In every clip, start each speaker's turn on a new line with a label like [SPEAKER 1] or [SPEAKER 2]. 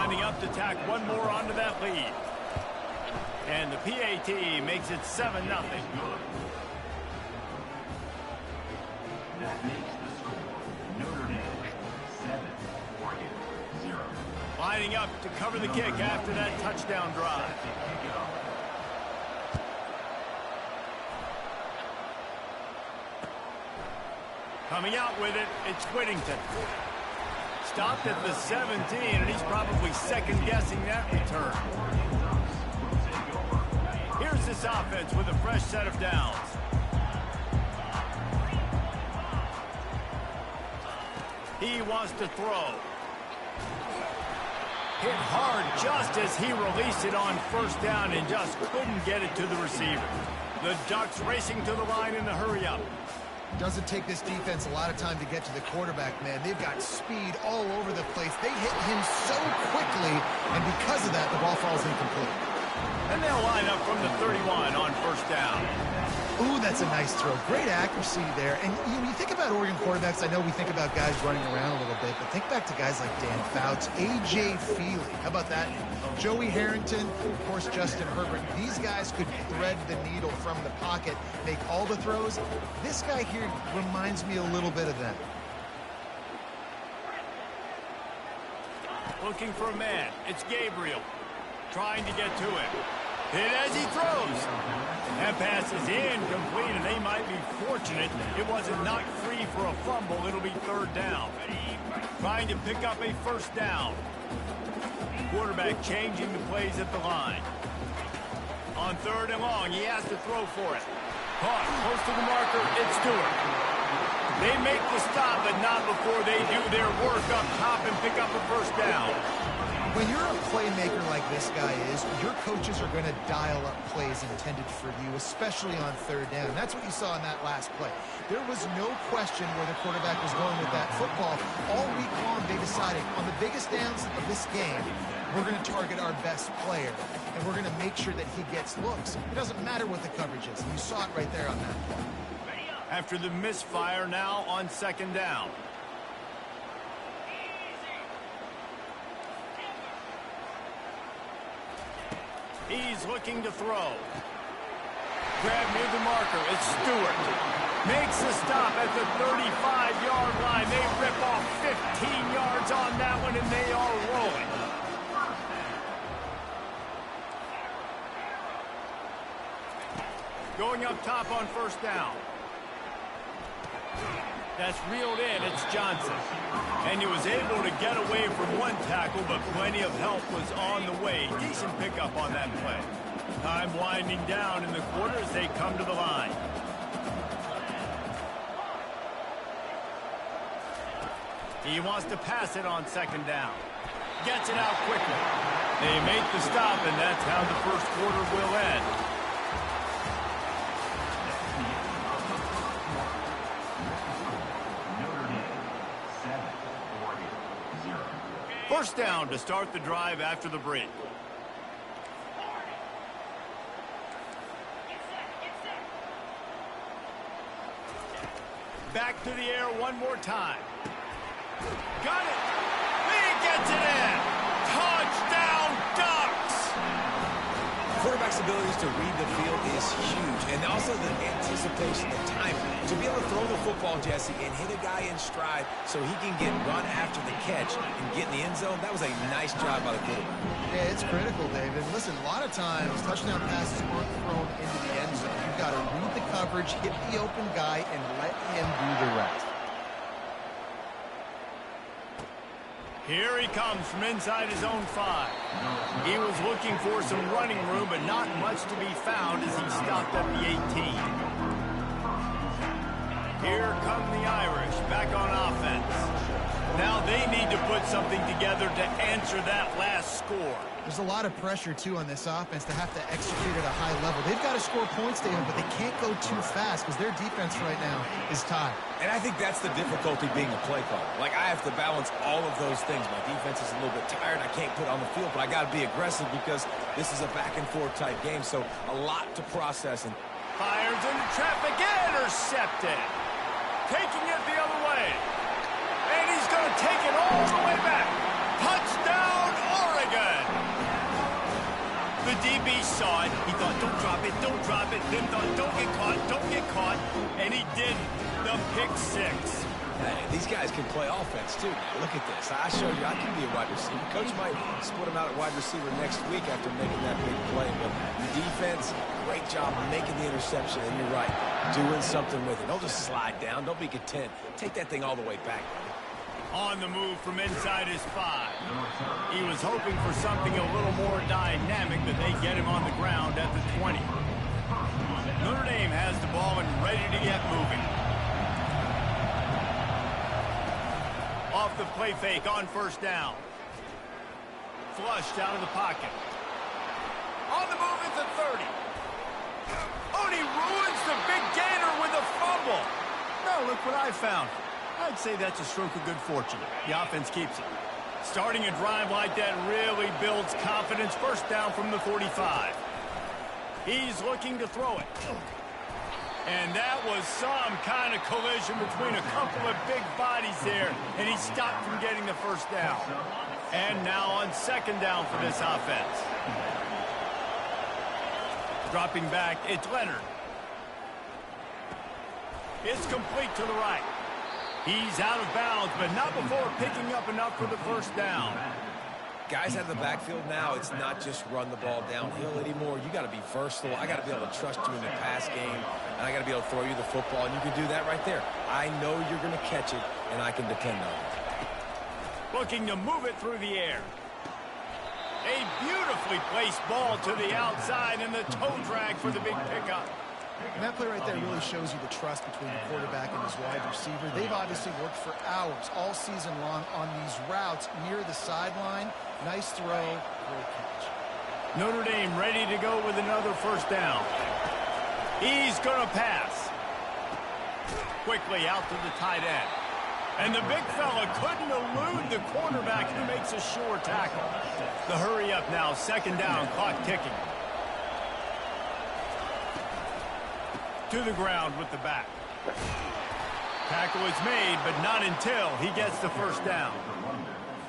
[SPEAKER 1] lining up to tack one more onto that lead. And the PAT makes it 7-0.
[SPEAKER 2] That makes the score Notre Dame 7, Oregon 0.
[SPEAKER 1] Lining up to cover the kick after that touchdown drive. Coming out with it, it's Whittington. Stopped at the 17, and he's probably second-guessing that return. Here's this offense with a fresh set of downs. He wants to throw. Hit hard just as he released it on first down and just couldn't get it to the receiver. The Ducks racing to the line in the hurry-up.
[SPEAKER 3] Doesn't take this defense a lot of time to get to the quarterback, man. They've got speed all over the place. They hit him so quickly, and because of that, the ball falls incomplete.
[SPEAKER 1] And they'll line up from the 31 on first down.
[SPEAKER 3] Ooh, that's a nice throw. Great accuracy there. And when you think about Oregon quarterbacks, I know we think about guys running around a little bit, but think back to guys like Dan Fouts, A.J. Feely. How about that? Joey Harrington, of course, Justin Herbert. These guys could thread the needle from the pocket, make all the throws. This guy here reminds me a little bit of them.
[SPEAKER 1] Looking for a man. It's Gabriel. Trying to get to him. Hit as he throws. That pass is incomplete, and they might be fortunate it wasn't knocked free for a fumble. It'll be third down. Trying to pick up a first down. Quarterback changing the plays at the line. On third and long, he has to throw for it. Caught close to the marker, it's Stewart. They make the stop, but not before they do their work up top and pick up a first down.
[SPEAKER 3] When you're a playmaker like this guy is, your coaches are going to dial up plays intended for you, especially on third down. That's what you saw in that last play. There was no question where the quarterback was going with that football. All week long, they decided on the biggest downs of this game, we're going to target our best player, and we're going to make sure that he gets looks. It doesn't matter what the coverage is. You saw it right there on that play.
[SPEAKER 1] After the misfire, now on second down. He's looking to throw. Grab near the marker. It's Stewart. Makes the stop at the 35-yard line. They rip off 15 yards on that one, and they are rolling. Going up top on first down. That's reeled in. It's Johnson. And he was able to get away from one tackle, but plenty of help was on the way. Decent pickup on that play. Time winding down in the quarter as they come to the line. He wants to pass it on second down. Gets it out quickly. They make the stop, and that's how the first quarter will end. First down to start the drive after the break. Back to the air one more time. Got it. He gets it in. Touchdown, Ducks.
[SPEAKER 4] Quarterback's abilities to read the field is huge, and also the anticipation, the time to be able to throw the football, Jesse, and hit a guy in stride so he can get run after the catch and get in the end zone. That was a nice job by the quarterback.
[SPEAKER 3] Yeah, it's critical, David. Listen, a lot of times touchdown passes aren't thrown into the end zone. You've got to read the coverage, hit the open guy, and let him do the rest.
[SPEAKER 1] Here he comes from inside his own 5. He was looking for some running room, but not much to be found as he stopped at the 18. Here come the Irish back on offense. Now they need to put something together to answer that last score.
[SPEAKER 3] There's a lot of pressure, too, on this offense to have to execute at a high level. They've got to score points, David, but they can't go too fast because their defense right now is tied.
[SPEAKER 4] And I think that's the difficulty being a play caller. Like, I have to balance all of those things. My defense is a little bit tired. I can't put on the field, but I got to be aggressive because this is a back-and-forth type game, so a lot to process. And
[SPEAKER 1] fires into traffic, intercepted. Taking it the other way. And he's going to take it all the way back. Touchdown, Oregon! Maybe he saw it. He thought, don't drop it, don't drop it. Then thought, don't get caught. And he didn't. The pick six.
[SPEAKER 4] Hey, these guys can play offense, too. Now, look at this. I showed you I can be a wide receiver. Coach might split him out at wide receiver next week after making that big play. But the defense, great job making the interception. And you're right, doing something with it. Don't just slide down. Don't be content. Take that thing all the way back.
[SPEAKER 1] On the move from inside his 5. He was hoping for something a little more dynamic, but they get him on the ground at the 20. Notre Dame has the ball and ready to get moving. Off the play fake on first down. Flushed out of the pocket. On the move at the 30. Oh, and he ruins the big gainer with a fumble. Now look what I found. I'd say that's a stroke of good fortune. The offense keeps it. Starting a drive like that really builds confidence. First down from the 45. He's looking to throw it. And that was some kind of collision between a couple of big bodies there, and he stopped from getting the first down. And now on second down for this offense. Dropping back, it's Leonard. It's complete to the right. He's out of bounds, but not before picking up enough for the first down.
[SPEAKER 4] Guys out of the backfield now, it's not just run the ball downhill anymore. You got to be versatile. I got to be able to trust you in the pass game, and I got to be able to throw you the football, and you can do that right there. I know you're going to catch it, and I can depend on it.
[SPEAKER 1] Looking to move it through the air. A beautifully placed ball to the outside, and the toe drag for the big pickup.
[SPEAKER 3] And that play right there really shows you the trust between the quarterback and his wide receiver. They've obviously worked for hours all season long on these routes near the sideline. Nice throw, great catch.
[SPEAKER 1] Notre Dame ready to go with another first down. He's going to pass. Quickly out to the tight end. And the big fella couldn't elude the quarterback who makes a sure tackle. The hurry up now, second down, clock ticking. To the ground with the back. Tackle is made, but not until he gets the first down.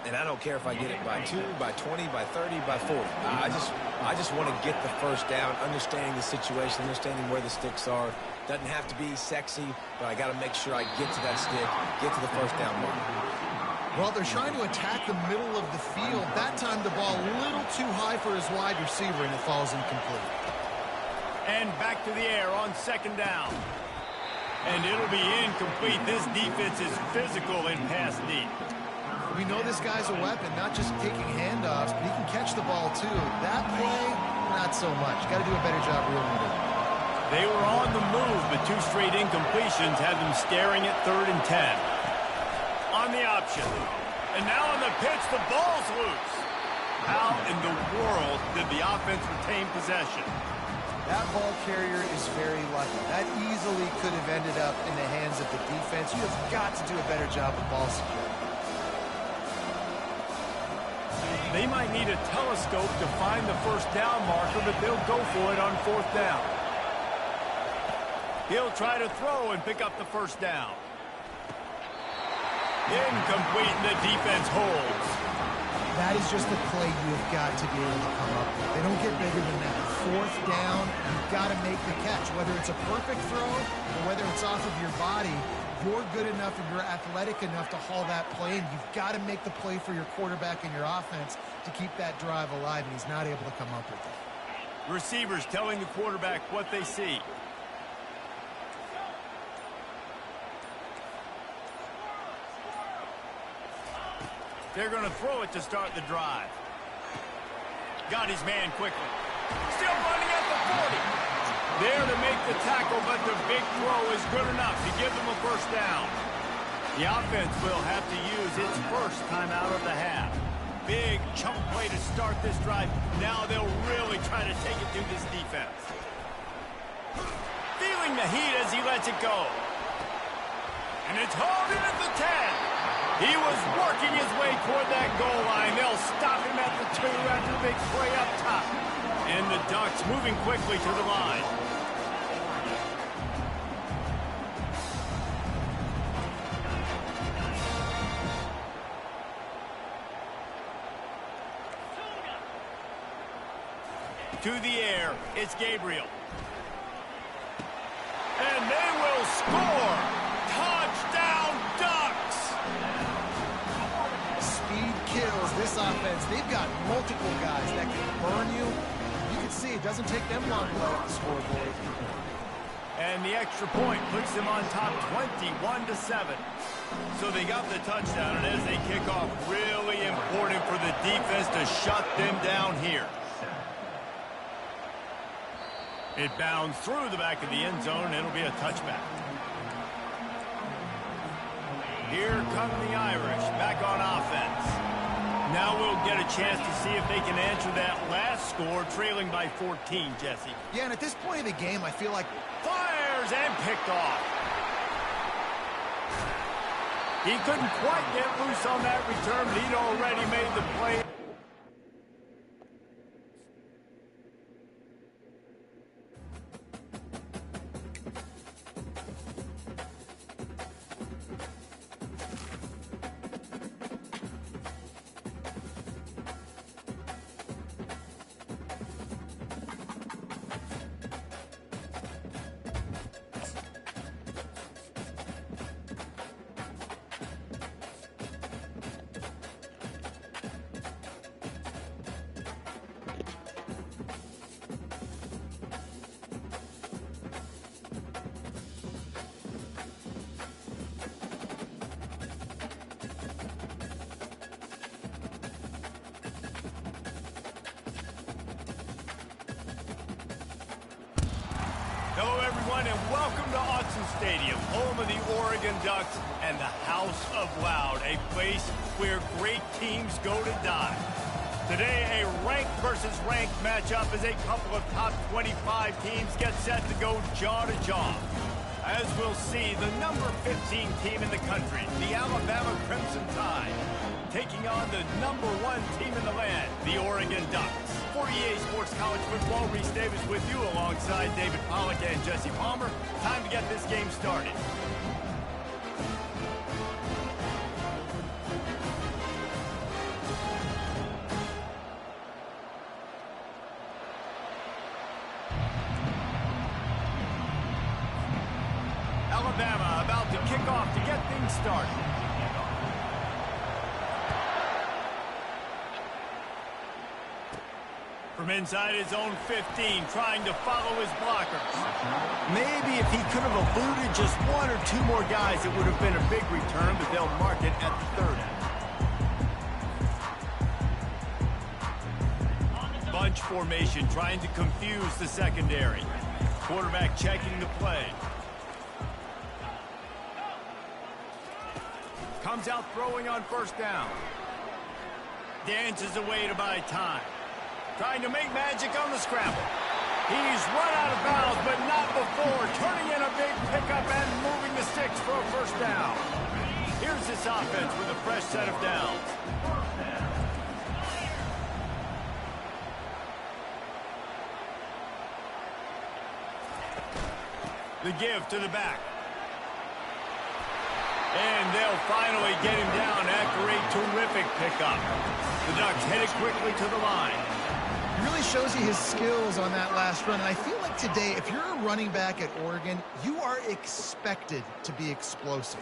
[SPEAKER 4] And I don't care if I get it by 2, by 20, by 30, by 40. I just want to get the first down, understanding the situation, understanding where the sticks are. Doesn't have to be sexy, but I got to make sure I get to that stick, get to the first down mark.
[SPEAKER 3] Well, they're trying to attack the middle of the field. That time the ball a little too high for his wide receiver, and it falls incomplete.
[SPEAKER 1] And back to the air on second down. And it'll be incomplete. This defense is physical in pass deep.
[SPEAKER 3] We know this guy's a weapon, not just taking handoffs, but he can catch the ball too. That play, not so much. Got to do a better job reeling it in.
[SPEAKER 1] They were on the move, but 2 straight incompletions had them staring at 3rd and 10. On the option. And now on the pitch, the ball's loose. How in the world did the offense retain possession?
[SPEAKER 3] That ball carrier is very lucky. That easily could have ended up in the hands of the defense. You have got to do a better job of ball security.
[SPEAKER 1] They might need a telescope to find the first down marker, but they'll go for it on 4th down. He'll try to throw and pick up the first down. Incomplete, and the defense holds.
[SPEAKER 3] That is just the play you have got to be able to come up with. They don't get bigger than that. 4th down, you've got to make the catch. Whether it's a perfect throw or whether it's off of your body, you're good enough and you're athletic enough to haul that play, and you've got to make the play for your quarterback and your offense to keep that drive alive, and he's not able to come up with it.
[SPEAKER 1] Receivers telling the quarterback what they see. They're going to throw it to start the drive. Got his man quickly. Still running at the 40. There to make the tackle, but the big throw is good enough to give them a first down. The offense will have to use its first timeout of the half. Big chunk play to start this drive. Now they'll really try to take it to this defense. Feeling the heat as he lets it go. And it's hauled in at the 10. He was working his way toward that goal line. They'll stop him at the 2 after the big play up top. And the Ducks moving quickly to the line. To the air, it's Gabriel. And they will score! Touchdown Ducks!
[SPEAKER 3] Speed kills this offense. They've got multiple guys that can burn you. You can see it doesn't take them long to blow up the scoreboard.
[SPEAKER 1] And the extra point puts them on top 21-7. So they got the touchdown, and as they kick off, really important for the defense to shut them down here. It bounds through the back of the end zone, and it'll be a touchback. Here come the Irish back on offense. Now we'll get a chance to see if they can answer that last score, trailing by 14, Jesse.
[SPEAKER 3] Yeah, and at this point of the game, I feel like...
[SPEAKER 1] Fires and picked off. He couldn't quite get loose on that return, but he'd already made the play. Hello, everyone, and welcome to Autzen Stadium, home of the Oregon Ducks and the House of Loud, a place where great teams go to die. Today, a ranked versus ranked matchup as a couple of top 25 teams get set to go jaw to jaw. As we'll see, the number 15 team in the country, the Alabama Crimson Tide, taking on the number 1 team in the land, the Oregon Ducks. For EA Sports College Football, Reese Davis with you alongside David Pollack and Jesse Palmer. Time to get this game started. Alabama about to kick off to get things started. From inside his own 15, trying to follow his blockers. Maybe if he could have eluded just 1 or 2 more guys, it would have been a big return, but they'll mark it at the 30. Bunch formation, trying to confuse the secondary. Quarterback checking the play. Comes out throwing on first down. Dances away to buy time. Trying to make magic on the scramble. He's run out of bounds, but not before. Turning in a big pickup and moving the sticks for a first down. Here's this offense with a fresh set of downs. The give to the back. And they'll finally get him down after a terrific pickup. The Ducks headed quickly to the line.
[SPEAKER 3] It really shows you his skills on that last run. And I feel like today, if you're a running back at Oregon, you are expected to be explosive.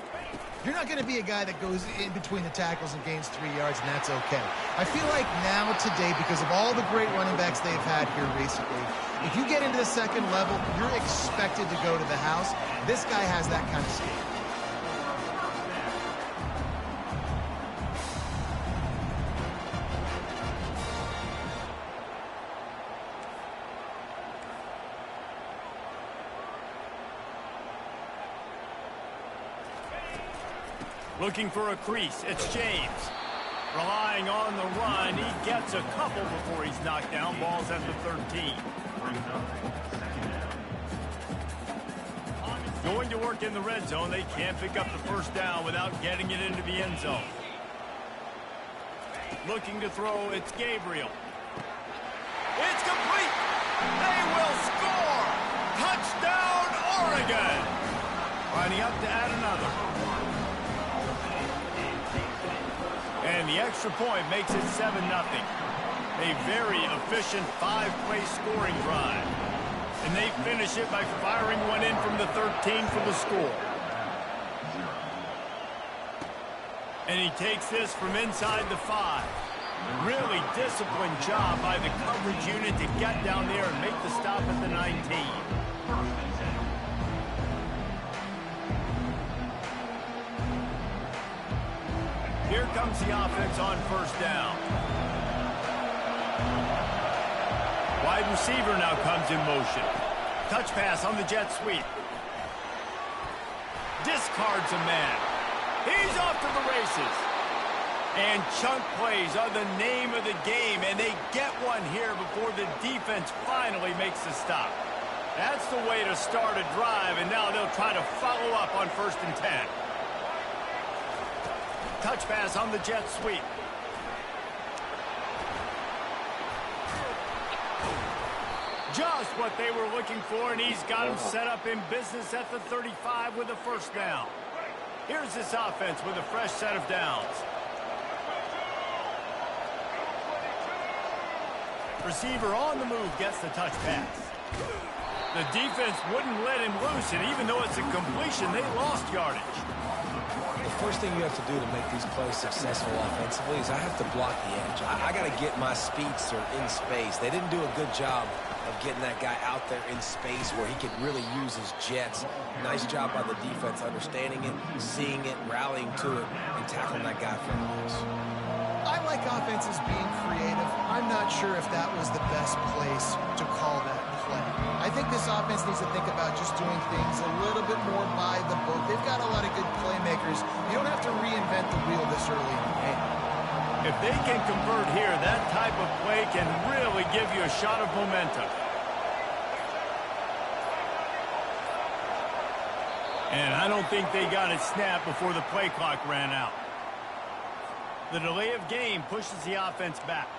[SPEAKER 3] You're not going to be a guy that goes in between the tackles and gains 3 yards, and that's okay. I feel like now today, because of all the great running backs they've had here recently, if you get into the second level, you're expected to go to the house. This guy has that kind of skill.
[SPEAKER 1] Looking for a crease, it's James. Relying on the run, he gets a couple before he's knocked down. Ball's at the 13. Going to work in the red zone, they can't pick up the first down without getting it into the end zone. Looking to throw, it's Gabriel. It's complete! They will score! Touchdown, Oregon! Lining up to add another. And the extra point makes it 7-0. A very efficient 5-play scoring drive. And they finish it by firing one in from the 13 for the score. And he takes this from inside the 5. Really disciplined job by the coverage unit to get down there and make the stop at the 19. Here comes the offense on first down. Wide receiver now comes in motion. Touch pass on the jet sweep. Discards a man. He's off to the races. And chunk plays are the name of the game, and they get one here before the defense finally makes the stop. That's the way to start a drive, and now they'll try to follow up on 1st and 10. Touch pass on the jet sweep. Just what they were looking for, and he's got him set up in business at the 35 with a 1st down. Here's this offense with a fresh set of downs. Receiver on the move gets the touch pass. The defense wouldn't let him loose, and even though it's a completion, they lost yardage.
[SPEAKER 4] The first thing you have to do to make these plays successful offensively is I have to block the edge. I got to get my speedster in space. They didn't do a good job of getting that guy out there in space where he could really use his jets. Nice job by the defense understanding it, seeing it, rallying to it, and tackling that guy from the loose.
[SPEAKER 3] I like offenses being creative. I'm not sure if that was the best place to call that play. I think this offense needs to think about just doing things a little bit more by the book. They've got a lot of good playmakers. You don't have to reinvent the wheel this early in the game.
[SPEAKER 1] If they can convert here, that type of play can really give you a shot of momentum. And I don't think they got it snapped before the play clock ran out. The delay of game pushes the offense back.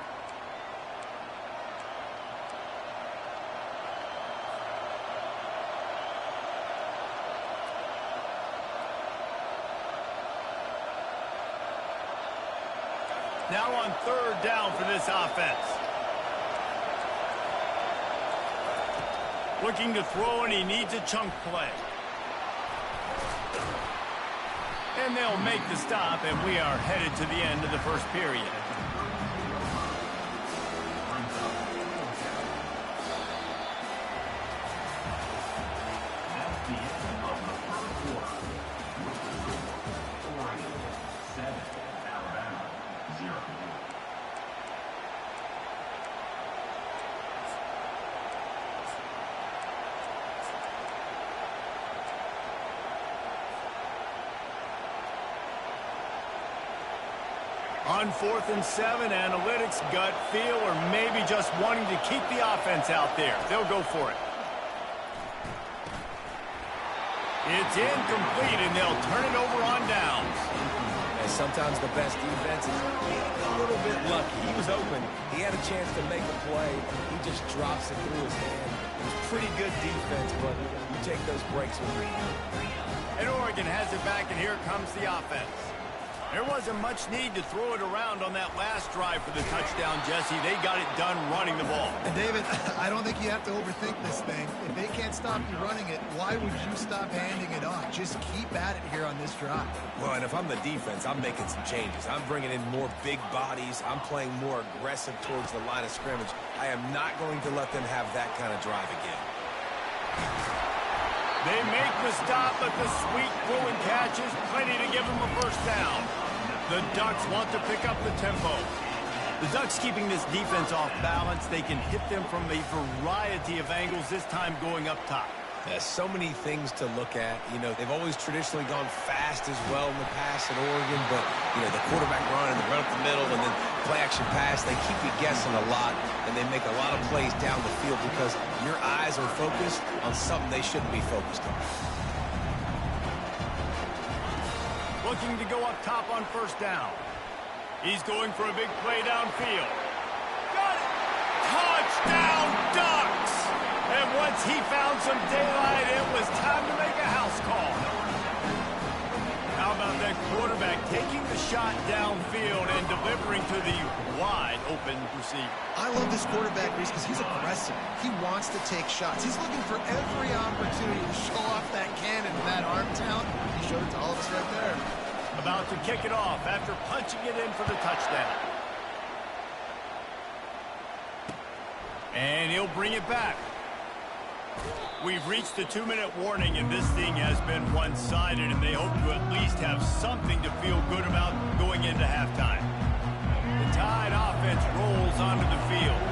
[SPEAKER 1] Now on 3rd down for this offense. Looking to throw, and he needs a chunk play. And they'll make the stop, and we are headed to the end of the 1st period.
[SPEAKER 2] That's the end of the 1st quarter. With the score, Oregon 7, Alabama 0.
[SPEAKER 1] On 4th and 7, analytics, gut feel, or maybe just wanting to keep the offense out there. They'll go for it. It's incomplete, and they'll turn it over on downs.
[SPEAKER 4] And sometimes the best defense is a little bit lucky. He was open. He had a chance to make a play. He just drops it through his hand. It was pretty good defense, but you take those breaks with you.
[SPEAKER 1] And Oregon has it back, and here comes the offense. There wasn't much need to throw it around on that last drive for the touchdown, Jesse. They got it done running the ball.
[SPEAKER 3] And David, I don't think you have to overthink this thing. If they can't stop you running it, why would you stop handing it off? Just keep at it here on this drive.
[SPEAKER 4] Well, and if I'm the defense, I'm making some changes. I'm bringing in more big bodies. I'm playing more aggressive towards the line of scrimmage. I am not going to let them have that kind of drive again.
[SPEAKER 1] They make the stop, but the sweet throwing catch is plenty to give them a 1st down. The Ducks want to pick up the tempo. The Ducks keeping this defense off balance. They can hit them from a variety of angles, this time going up top.
[SPEAKER 4] There's so many things to look at. You know, they've always traditionally gone fast as well in the past at Oregon, but, you know, the quarterback run and the run up the middle and then play-action pass, they keep you guessing a lot, and they make a lot of plays down the field because your eyes are focused on something they shouldn't be focused on.
[SPEAKER 1] Looking to go up top on 1st down. He's going for a big play downfield. Got it! Touchdown, Ducks! And once he found some daylight, it was time to make a house call. How about about that quarterback taking the shot downfield and delivering to the wide open receiver.
[SPEAKER 3] I love this quarterback, Reese, because he's aggressive. He wants to take shots. He's looking for every opportunity to show off that cannon and that arm talent. He showed it to all of us right there.
[SPEAKER 1] About to kick it off after punching it in for the touchdown. And he'll bring it back. We've reached the 2-minute warning, and this thing has been one-sided, and they hope to at least have something to feel good about going into halftime. The Tide offense rolls onto the field.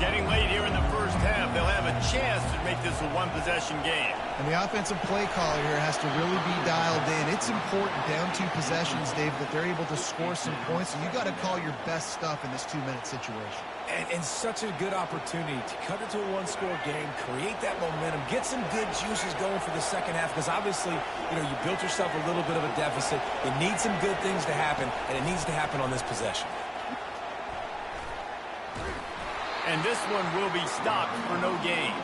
[SPEAKER 1] Getting late here in the first half, they'll have a chance to make this a one-possession game.
[SPEAKER 3] And the offensive play caller here has to really be dialed in. It's important down 2 possessions, Dave, that they're able to score some points. So you got to call your best stuff in this 2-minute situation.
[SPEAKER 4] And such a good opportunity to cut it to a one-score game, create that momentum, get some good juices going for the second half, because obviously, you built yourself a little bit of a deficit. It needs some good things to happen, and it needs to happen on this possession.
[SPEAKER 1] And this one will be stopped for no gain.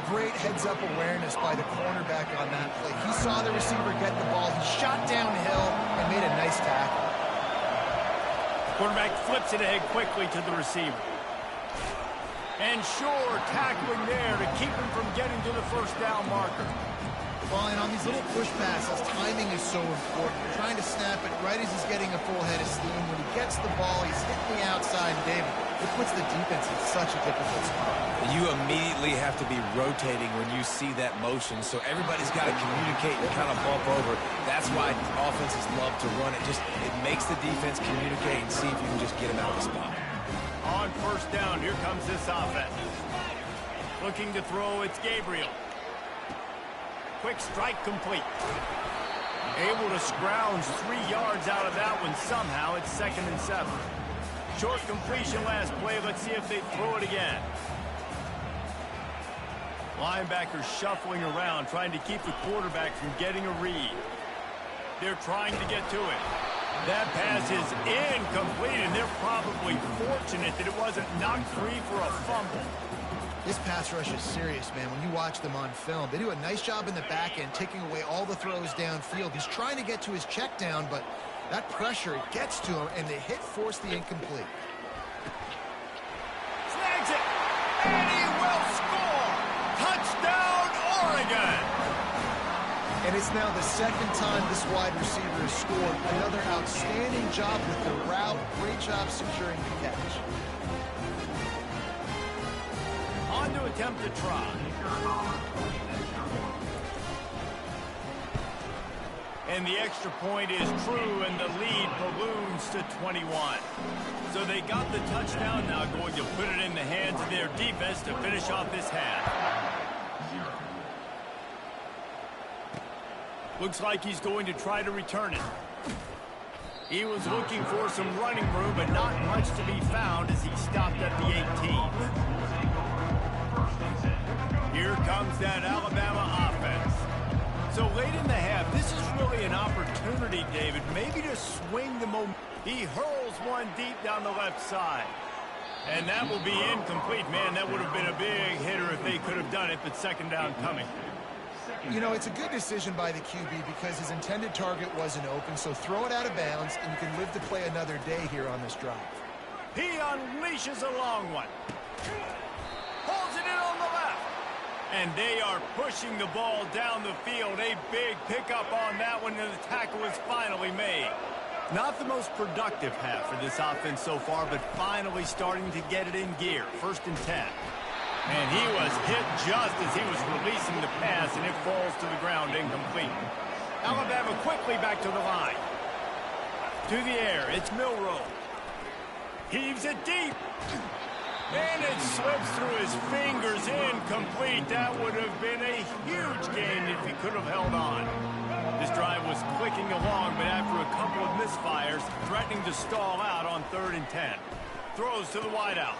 [SPEAKER 3] Great heads-up awareness by the cornerback on that play. He saw the receiver get the ball. He shot downhill and made a nice tackle.
[SPEAKER 1] Quarterback flips it ahead quickly to the receiver. And sure, tackling there to keep him from getting to the first down marker.
[SPEAKER 3] Well, and on these little push passes, timing is so important. You're trying to snap it right as he's getting a full head of steam. When he gets the ball, he's hitting the outside. Dave, it puts the defense in such a difficult spot.
[SPEAKER 4] You immediately have to be rotating when you see that motion, so everybody's got to communicate and kind of bump over. That's why offenses love to run it. It makes the defense communicate and see if you can just get him out of the spot.
[SPEAKER 1] On first down, here comes this offense. Looking to throw, it's Gabriel. Quick strike complete. Able to scrounge 3 yards out of that one somehow. It's 2nd and 7. Short completion last play. Let's see if they throw it again. Linebackers shuffling around, trying to keep the quarterback from getting a read. They're trying to get to it. That pass is incomplete, and they're probably fortunate that it wasn't knocked free for a fumble.
[SPEAKER 3] This pass rush is serious, man. When you watch them on film, they do a nice job in the back end, taking away all the throws downfield. He's trying to get to his check down, but that pressure gets to him, and the hit forced the incomplete.
[SPEAKER 1] Snags it, and he will score! Touchdown, Oregon!
[SPEAKER 3] And it's now the 2nd time this wide receiver has scored. Another outstanding job with the route. Great job securing the catch.
[SPEAKER 1] On to attempt to try. And the extra point is true, and the lead balloons to 21. So they got the touchdown, now going to put it in the hands of their defense to finish off this half. Looks like he's going to try to return it. He was looking for some running room, but not much to be found as he stopped at the 18. Here comes that Alabama offense. So late in the half, this is really an opportunity, David, maybe to swing the momentum. He hurls one deep down the left side. And that will be incomplete. Man, that would have been a big hitter if they could have done it, but 2nd down coming.
[SPEAKER 3] You know, it's a good decision by the QB because his intended target wasn't open, so throw it out of bounds, and you can live to play another day here on this drive.
[SPEAKER 1] He unleashes a long one. Pulls it in on the left. And they are pushing the ball down the field. A big pickup on that one, and the tackle is finally made. Not the most productive half for this offense so far, but finally starting to get it in gear. 1st and 10. And he was hit just as he was releasing the pass, and it falls to the ground incomplete. Alabama quickly back to the line. To the air, it's Milroe. Heaves it deep. And it slips through his fingers, incomplete. That would have been a huge gain if he could have held on. This drive was clicking along, but after a couple of misfires, threatening to stall out on 3rd and 10. Throws to the wideout.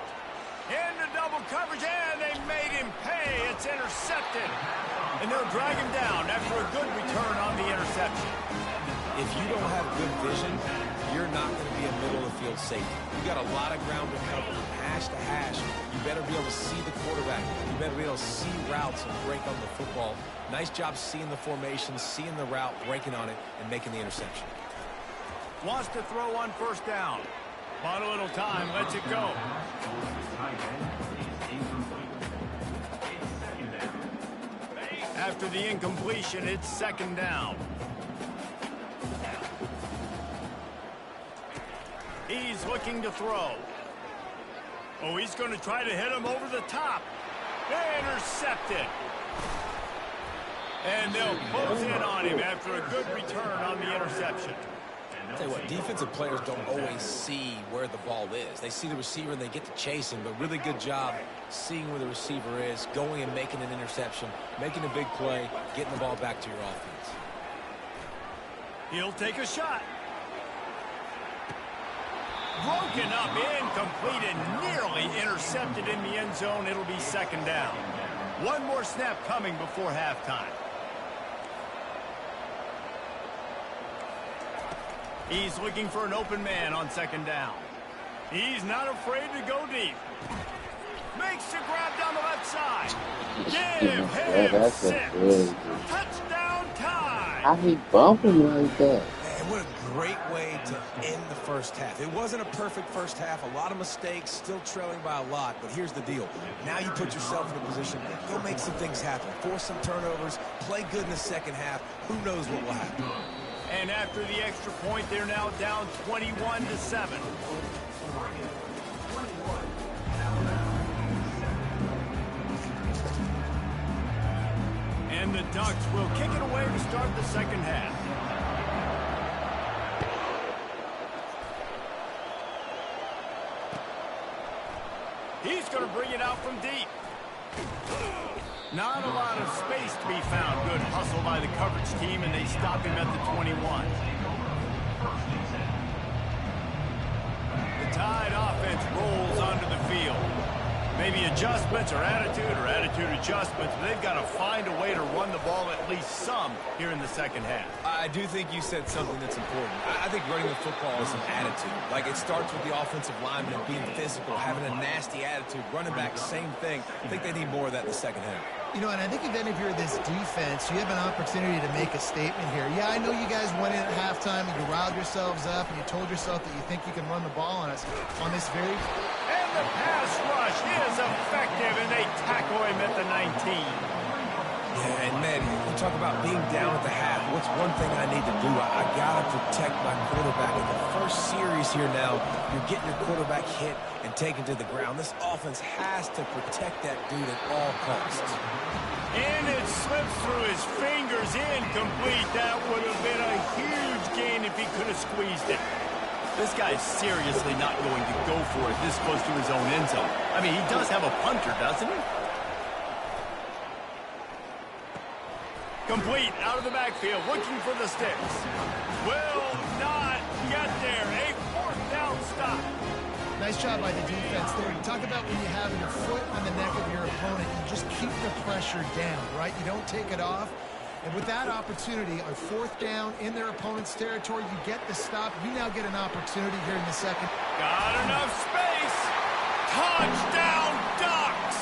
[SPEAKER 1] Into double coverage, and they made him pay. It's intercepted. And they'll drag him down after a good return on the interception.
[SPEAKER 4] If you don't have good vision, you're not going to be a middle-of-the-field safety. You got a lot of ground to cover. Pass hash to hash, you better be able to see the quarterback. You better be able to see routes and break on the football. Nice job seeing the formation, seeing the route, breaking on it, and making the interception.
[SPEAKER 1] Wants to throw on first down. Bought a little time, lets it go. After the incompletion, it's second down. He's looking to throw. Oh, he's going to try to hit him over the top. Intercepted. And they'll close in on him after a good return on the interception.
[SPEAKER 4] I'll tell you what, defensive players don't always see where the ball is. They see the receiver and they get to chase him, but really good job seeing where the receiver is, going and making an interception, making a big play, getting the ball back to your offense.
[SPEAKER 1] He'll take a shot. Broken up, incomplete, and nearly intercepted in the end zone. It'll be second down. One more snap coming before halftime. He's looking for an open man on second down. He's not afraid to go deep. Makes the grab down the left side. Give him 6. Touchdown time.
[SPEAKER 5] How he bumping like that?
[SPEAKER 4] Man, what a great way to end the first half. It wasn't a perfect first half. A lot of mistakes, still trailing by a lot. But here's the deal. Now you put yourself in a position, go make some things happen. Force some turnovers, play good in the second half. Who knows what will happen.
[SPEAKER 1] And after the extra point, they're now down 21-7. And the Ducks will kick it away to start the second half. He's going to bring it out from deep. Not a lot of space to be found. Good hustle by the coverage team, and they stop him at the 21. The Tide offense rolls onto the field. Maybe adjustments or attitude adjustments, but they've got to find a way to run the ball at least some here in the second half.
[SPEAKER 4] I do think you said something that's important. I think running the football is an attitude. Like, it starts with the offensive lineman being physical, having a nasty attitude. Running back, same thing. I think they need more of that in the second half.
[SPEAKER 3] You know, and I think even if you're this defense, you have an opportunity to make a statement here. Yeah, I know you guys went in at halftime and you riled yourselves up and you told yourself that you think you can run the ball on us on this very...
[SPEAKER 1] And the pass rush is effective, and they tackle him at the 19.
[SPEAKER 4] Yeah, and man, you talk about being down at the half. What's one thing I need to do? I got to protect my quarterback. In the first series here now, you're getting your quarterback hit and taken to the ground. This offense has to protect that dude at all costs.
[SPEAKER 1] And it slips through his fingers, incomplete. That would have been a huge gain if he could have squeezed it. This guy's seriously not going to go for it this close to his own end zone. I mean, he does have a punter, doesn't he? Complete, out of the backfield, looking for the sticks. Will not get there. A fourth down stop.
[SPEAKER 3] Nice job by the defense there. You talk about when you have your foot on the neck of your opponent, you just keep the pressure down, right? You don't take it off. And with that opportunity, a fourth down in their opponent's territory, you get the stop. You now get an opportunity here in the second.
[SPEAKER 1] Got enough space. Touchdown, Ducks.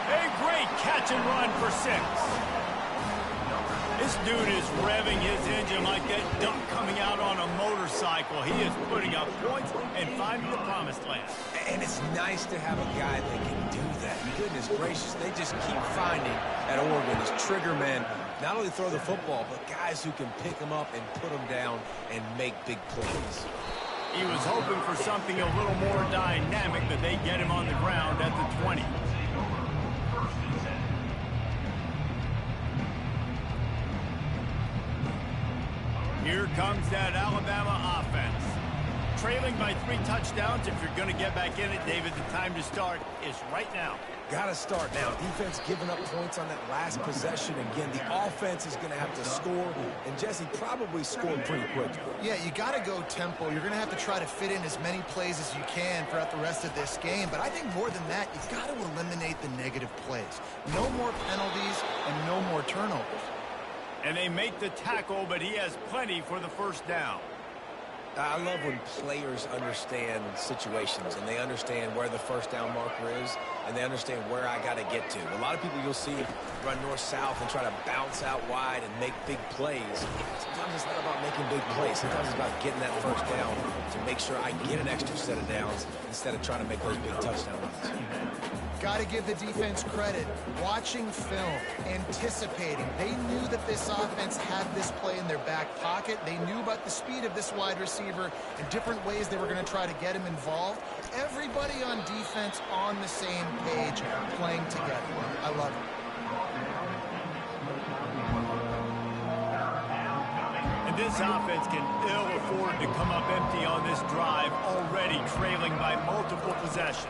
[SPEAKER 1] A great catch and run for 6. This dude is revving his engine like that duck coming out on a motorcycle. He is putting up points and finding the promised land.
[SPEAKER 4] And it's nice to have a guy that can do that. Goodness gracious, they just keep finding at Oregon this trigger men. Not only throw the football, but guys who can pick them up and put them down and make big plays.
[SPEAKER 1] He was hoping for something a little more dynamic, but they get him on the ground at the 20. Here comes that Alabama offense. Trailing by 3 touchdowns. If you're going to get back in it, David, the time to start is right now.
[SPEAKER 4] Got to start now. Defense giving up points on that last possession. Again, the offense is going to have to score, and Jesse probably scored pretty quick.
[SPEAKER 3] Yeah, you got to go tempo. You're going to have to try to fit in as many plays as you can throughout the rest of this game. But I think more than that, you've got to eliminate the negative plays. No more penalties and no more turnovers.
[SPEAKER 1] And they make the tackle, but he has plenty for the first down.
[SPEAKER 4] I love when players understand situations and they understand where the first down marker is and they understand where I got to get to. A lot of people you'll see run north-south and try to bounce out wide and make big plays. Sometimes it's not about making big plays. Sometimes it's about getting that first down to make sure I get an extra set of downs instead of trying to make those big touchdown runs.
[SPEAKER 3] Got to give the defense credit. Watching film, anticipating. They knew that this offense had this play in their back pocket. They knew about the speed of this wide receiver and different ways they were going to try to get him involved. Everybody on defense on the same page, playing together. I love it.
[SPEAKER 1] And this offense can ill afford to come up empty on this drive, already trailing by multiple possessions.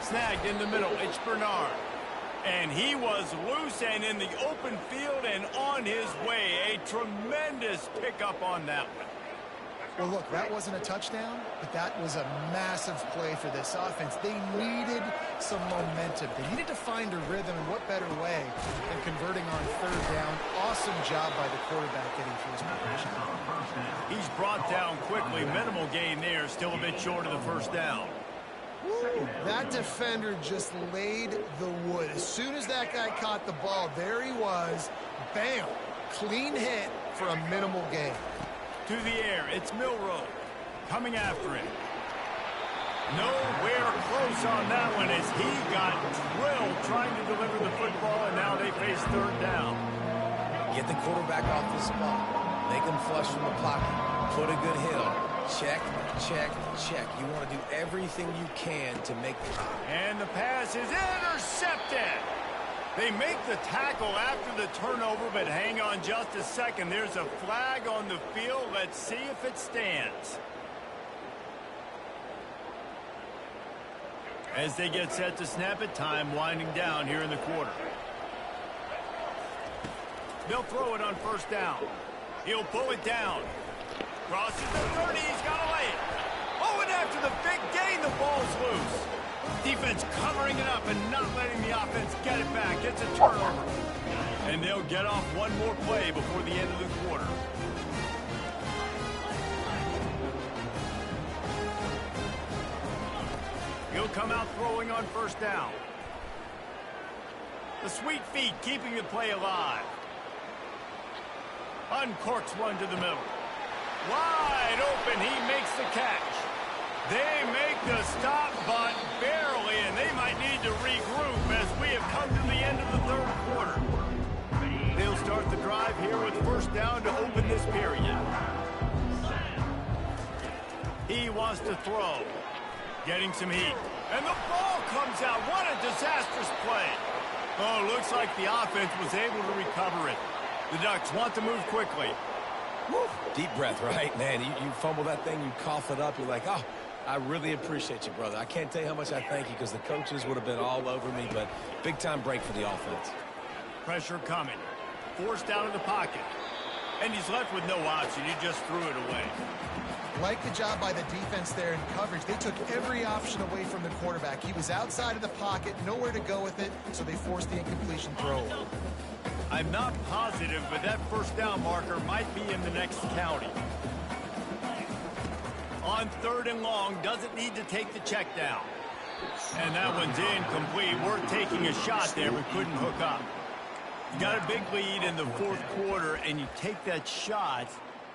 [SPEAKER 1] Snagged in the middle, it's Bernard. And he was loose and in the open field and on his way. A tremendous pickup on that one.
[SPEAKER 3] Well, look, that wasn't a touchdown, but that was a massive play for this offense. They needed some momentum. They needed to find a rhythm, and what better way than converting on third down. Awesome job by the quarterback getting through his progression.
[SPEAKER 1] He's brought down quickly. Minimal gain there, still a bit short of the first down.
[SPEAKER 3] Woo, that defender just laid the wood. As soon as that guy caught the ball, there he was. Bam! Clean hit for a minimal gain.
[SPEAKER 1] To the air, it's Milroe coming after him. Nowhere close on that one as he got drilled trying to deliver the football, and now they face third down.
[SPEAKER 4] Get the quarterback off the spot. Make him flush from the pocket. Put a good hit on him. Check, check, check. You want to do everything you can to make the...
[SPEAKER 1] And the pass is intercepted. They make the tackle after the turnover, but hang on just a second. There's a flag on the field. Let's see if it stands. As they get set to snap it, time winding down here in the quarter. They'll throw it on first down. He'll pull it down. Crosses the 30, he's got to lay it. Oh, and after the big gain, the ball's loose. Defense covering it up and not letting the offense get it back. It's a turnover. And they'll get off one more play before the end of the quarter. He'll come out throwing on first down. The sweet feet keeping the play alive. Uncorks one to the middle. Wide open, he makes the catch. They make the stop, but barely, and they might need to regroup as we have come to the end of the third quarter. They'll start the drive here with first down to open this period. He wants to throw. Getting some heat. And the ball comes out. What a disastrous play. Oh, looks like the offense was able to recover it. The Ducks want to move quickly.
[SPEAKER 4] Woo. Deep breath, right? Man, you fumble that thing, you cough it up, you're like, oh, I really appreciate you, brother. I can't tell you how much I thank you because the coaches would have been all over me, but big-time break for the offense.
[SPEAKER 1] Pressure coming. Forced out of the pocket. And he's left with no option. He just threw it away.
[SPEAKER 3] Like the job by the defense there in coverage. They took every option away from the quarterback. He was outside of the pocket, nowhere to go with it, so they forced the incompletion throw.
[SPEAKER 1] I'm not positive, but that first down marker might be in the next county. On third and long, doesn't need to take the check down. And that one's incomplete. Worth taking a shot there, but couldn't hook up. You got a big lead in the fourth quarter, and you take that shot,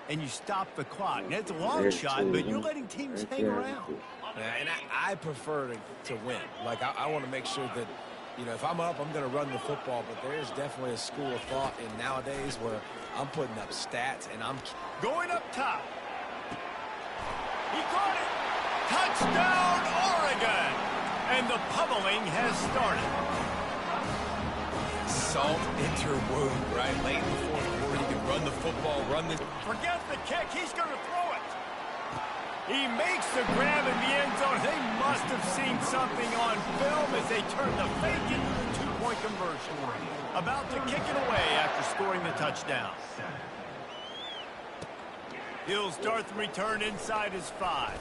[SPEAKER 1] and you stop the clock. And it's a long shot, but you're letting teams hang around.
[SPEAKER 4] Yeah, and I prefer to win. Like, I want to make sure that, you know, if I'm up, I'm going to run the football, but there's definitely a school of thought in nowadays where I'm putting up stats and I'm
[SPEAKER 1] going up top. He caught it. Touchdown, Oregon. And the pummeling has started.
[SPEAKER 4] Salt into your wound, right? Late in the fourth quarter, you can run the football,
[SPEAKER 1] Forget the kick. He's going to throw it. He makes the grab in the end zone. They must have seen something on film as they turn the fake into the two-point conversion. About to kick it away after scoring the touchdown. He'll start the return inside his 5.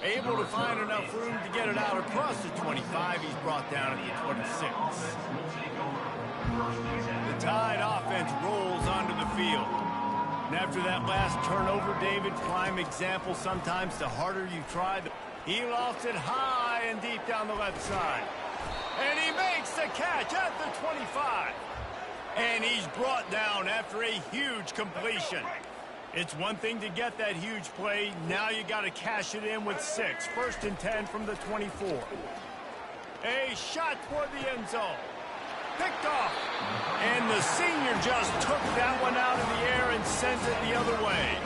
[SPEAKER 1] Able to find enough room to get it out across the 25. He's brought down at the 26. The Tide offense rolls onto the field. And after that last turnover, David, prime example, sometimes the harder you try, he lost it high and deep down the left side. And he makes the catch at the 25. And he's brought down after a huge completion. It's one thing to get that huge play. Now you got to cash it in with 6. 1st and 10 from the 24. A shot toward the end zone. Picked off. And the senior just took that one out of the air and sends it the other way.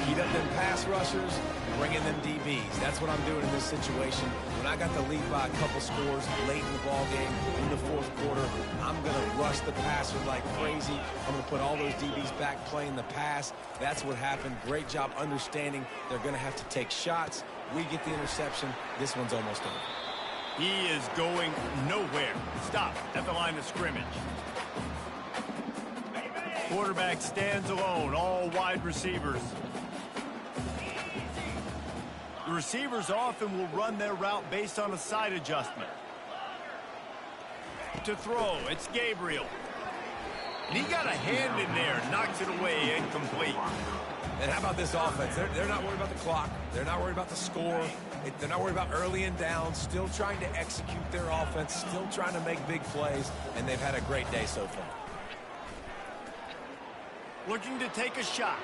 [SPEAKER 4] Heat up them pass rushers, bring in them DBs. That's what I'm doing in this situation. When I got the lead by a couple scores late in the ball game, in the 4th quarter, I'm going to rush the passer like crazy. I'm going to put all those DBs back playing the pass. That's what happened. Great job understanding they're going to have to take shots. We get the interception. This one's almost over.
[SPEAKER 1] He is going nowhere. Stop at the line of scrimmage. Quarterback stands alone, all wide receivers. The receivers often will run their route based on a side adjustment. To throw, it's Gabriel. And he got a hand in there, knocks it away, incomplete.
[SPEAKER 4] And how about this offense? They're not worried about the clock. They're not worried about the score. They're not worried about early and down. Still trying to execute their offense. Still trying to make big plays. And they've had a great day so far.
[SPEAKER 1] Looking to take a shot.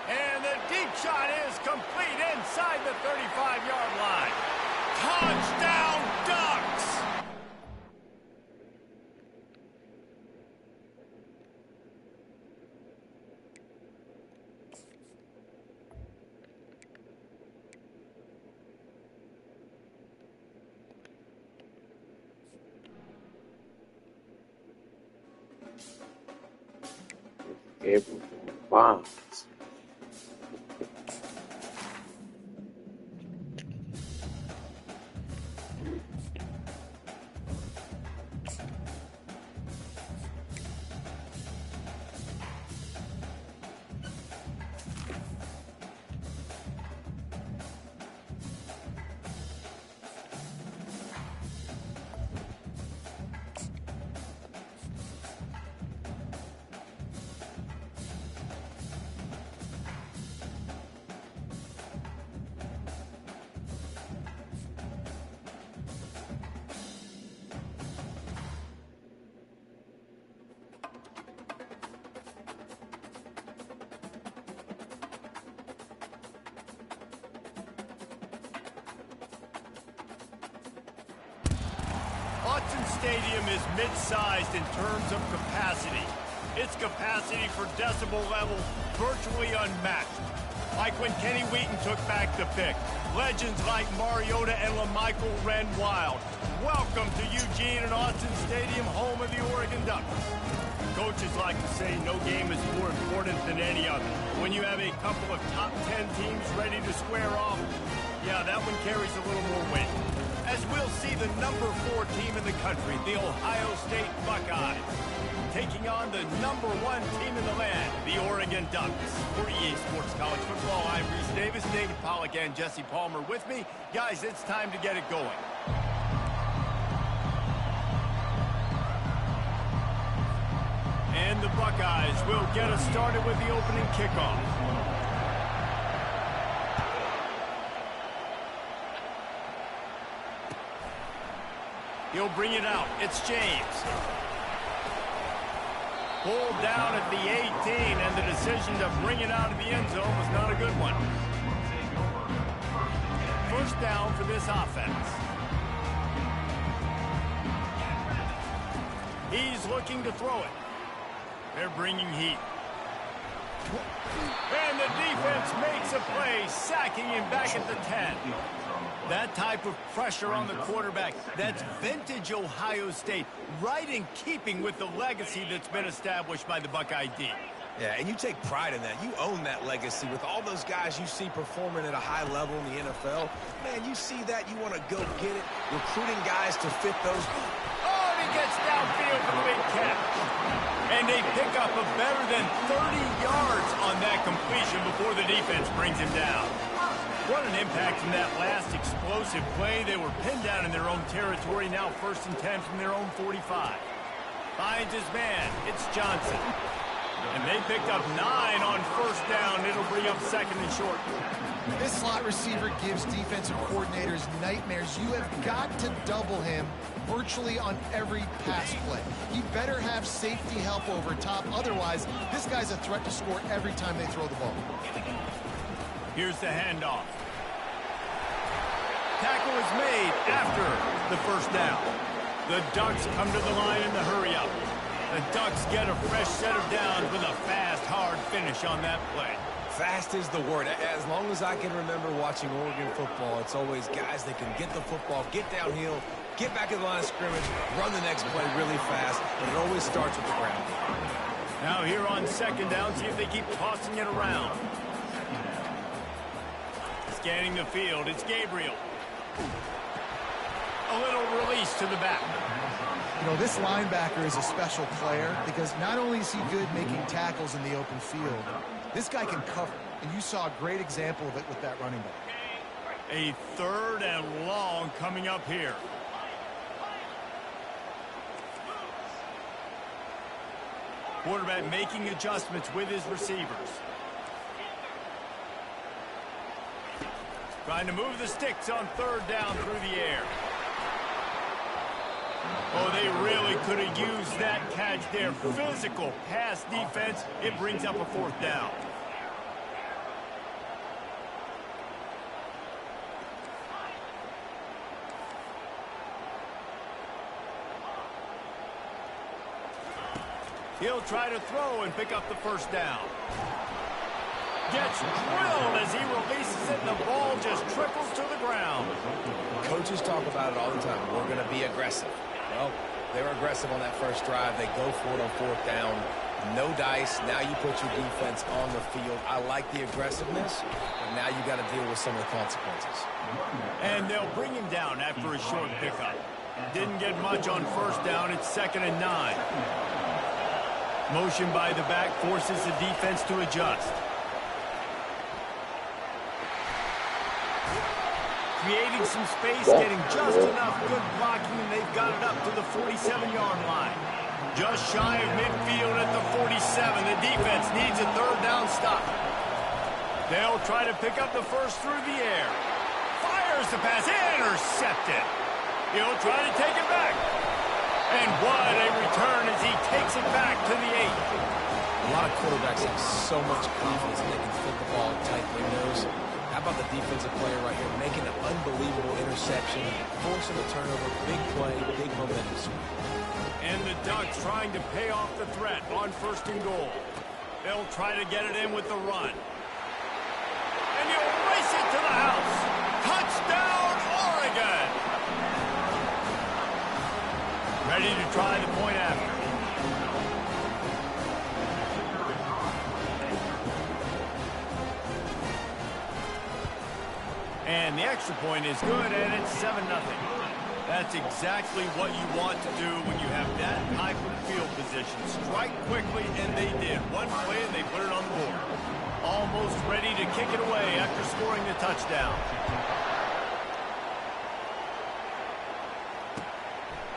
[SPEAKER 1] And the deep shot is complete inside the 35-yard line. Touchdown, Ducks!
[SPEAKER 5] Gabriel bombs. Stadium is mid-sized in terms of capacity. Its capacity for decibel level virtually unmatched. Like when Kenny Wheaton took back the pick. Legends like Mariota and LaMichael ran wild. Welcome to Eugene and Austin Stadium, home of the Oregon Ducks. Coaches like to say no game is more important than any other. When you have a couple of top 10 teams ready to square off, yeah, that one carries a little more weight. As we'll see the number 4 team in the country, the Ohio State Buckeyes, taking on the number 1 team in the land, the Oregon Ducks. For EA Sports College Football, I'm Reese Davis, David Pollack, and Jesse Palmer with me. Guys, it's time to get it going. And the Buckeyes will get us started with the opening kickoff. He'll bring it out. It's James. Pulled down at the 18, and the decision to bring it out of the end zone was not a good one. First down for this offense. He's looking to throw it. They're bringing heat. And the defense makes a play, sacking him back at the 10. That type of pressure on the quarterback, that's vintage Ohio State, right in keeping with the legacy that's been established by the Buckeye D.
[SPEAKER 4] Yeah, and you take pride in that. You own that legacy with all those guys you see performing at a high level in the NFL. Man, you see that, you want to go get it, recruiting guys to fit those.
[SPEAKER 1] Oh, and he gets downfield for the big catch. And they pick up a better than 30 yards on that completion before the defense brings him down. What an impact from that last explosive play. They were pinned down in their own territory, now 1st and 10 from their own 45.
[SPEAKER 5] Finds his man. It's Johnson. And they picked up 9 on first down. It'll bring up second and short.
[SPEAKER 3] This slot receiver gives defensive coordinators nightmares. You have got to double him virtually on every pass play. He better have safety help over top. Otherwise, this guy's a threat to score every time they throw the ball.
[SPEAKER 5] Here's the handoff. Tackle is made after the first down. The Ducks come to the line in the hurry-up. The Ducks get a fresh set of downs with a fast, hard finish on that play.
[SPEAKER 4] Fast is the word. As long as I can remember watching Oregon football, it's always guys that can get the football, get downhill, get back in the line of scrimmage, run the next play really fast, but it always starts with the ground.
[SPEAKER 5] Now here on second down, see if they keep tossing it around. Scanning the field, it's Gabriel. A little release to the back.
[SPEAKER 3] You know, this linebacker is a special player because not only is he good making tackles in the open field, this guy can cover. And you saw a great example of it with that running back.
[SPEAKER 5] A third and long coming up here. Quarterback making adjustments with his receivers. Trying to move the sticks on third down through the air. Oh, they really could have used that catch there. Physical pass defense. It brings up a fourth down. He'll try to throw and pick up the first down. Gets drilled as he releases it, and the ball just trickles to the ground.
[SPEAKER 4] Coaches talk about it all the time. We're going to be aggressive. Well, they were aggressive on that first drive. They go for it on fourth down. No dice. Now you put your defense on the field. I like the aggressiveness, but now you got to deal with some of the consequences.
[SPEAKER 5] And they'll bring him down after a short pickup. Didn't get much on first down. It's 2nd and 9. Motion by the back forces the defense to adjust. Creating some space, getting just enough good blocking, and they've got it up to the 47-yard line. Just shy of midfield at the 47. The defense needs a third down stop. They'll try to pick up the first through the air. Fires the pass, intercepted. He'll try to take it back. And what a return as he takes it back to the 8.
[SPEAKER 4] A lot of quarterbacks have so much confidence that they can fit the ball in tight windows. How about the defensive player right here making an unbelievable interception, forcing a turnover, big play, big momentum swing.
[SPEAKER 5] And the Ducks trying to pay off the threat on 1st and goal. They'll try to get it in with the run. And he'll race it to the house. Touchdown, Oregon! Ready to try the point after. And the extra point is good, and it's 7-0. That's exactly what you want to do when you have that type of field position. Strike quickly, and they did. One play, and they put it on the board. Almost ready to kick it away after scoring the touchdown.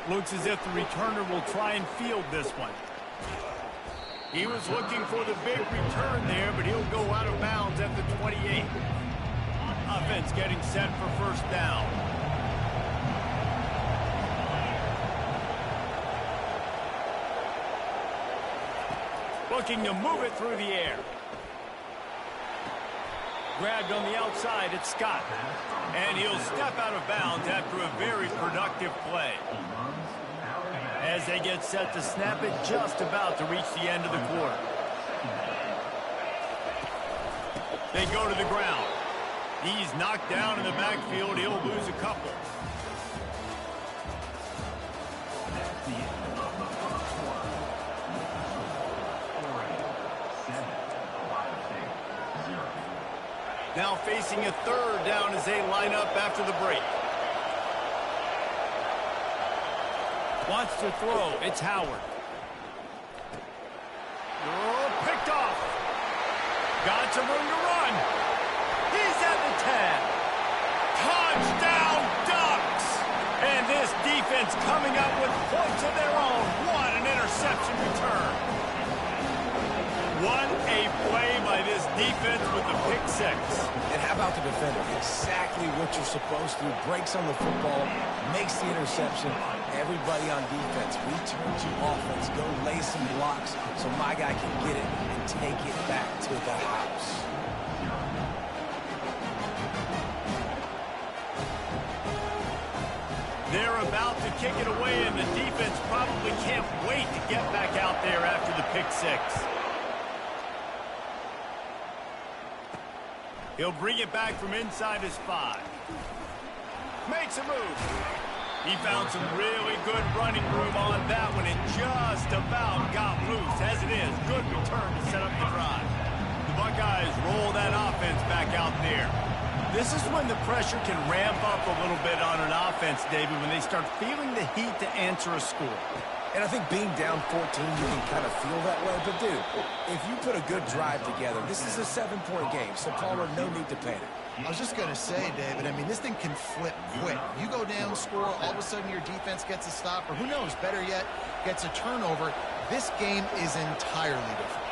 [SPEAKER 5] Looks as if the returner will try and field this one. He was looking for the big return there, but he'll go out of bounds at the 28. Offense getting set for first down. Looking to move it through the air. Grabbed on the outside, it's Scott. And he'll step out of bounds after a very productive play. As they get set to snap it, just about to reach the end of the quarter. They go to the ground. He's knocked down in the backfield. He'll lose a couple. Now facing a third down as they line up after the break. Wants to throw. It's Howard. Oh, picked off. Got some room to run. He's at the 10. Touchdown, Ducks! And this defense coming up with points of their own. What an interception. incompletion return. What a play by this defense with the pick six.
[SPEAKER 4] And how about the defender? Exactly what you're supposed to do. Breaks on the football, makes the interception. Everybody on defense, return to offense. Go lay some blocks so my guy can get it and take it back to the house.
[SPEAKER 5] They're about to kick it away, and the defense probably can't wait to get back out there after the pick six. He'll bring it back from inside his 5. Makes a move. He found some really good running room on that one and just about got loose. As it is, good return to set up the drive. The Buckeyes roll that offense back out there. This is when the pressure can ramp up a little bit on an offense, David, when they start feeling the heat to answer a score.
[SPEAKER 4] And I think being down 14, you can kind of feel that way. But, dude, if you put a good drive together, this is a 7-point game. So, Palmer, no need to panic.
[SPEAKER 3] I was just going to say, David, I mean, this thing can flip quick. You go down, score, all of a sudden your defense gets a stop, or who knows, better yet, gets a turnover. This game is entirely different.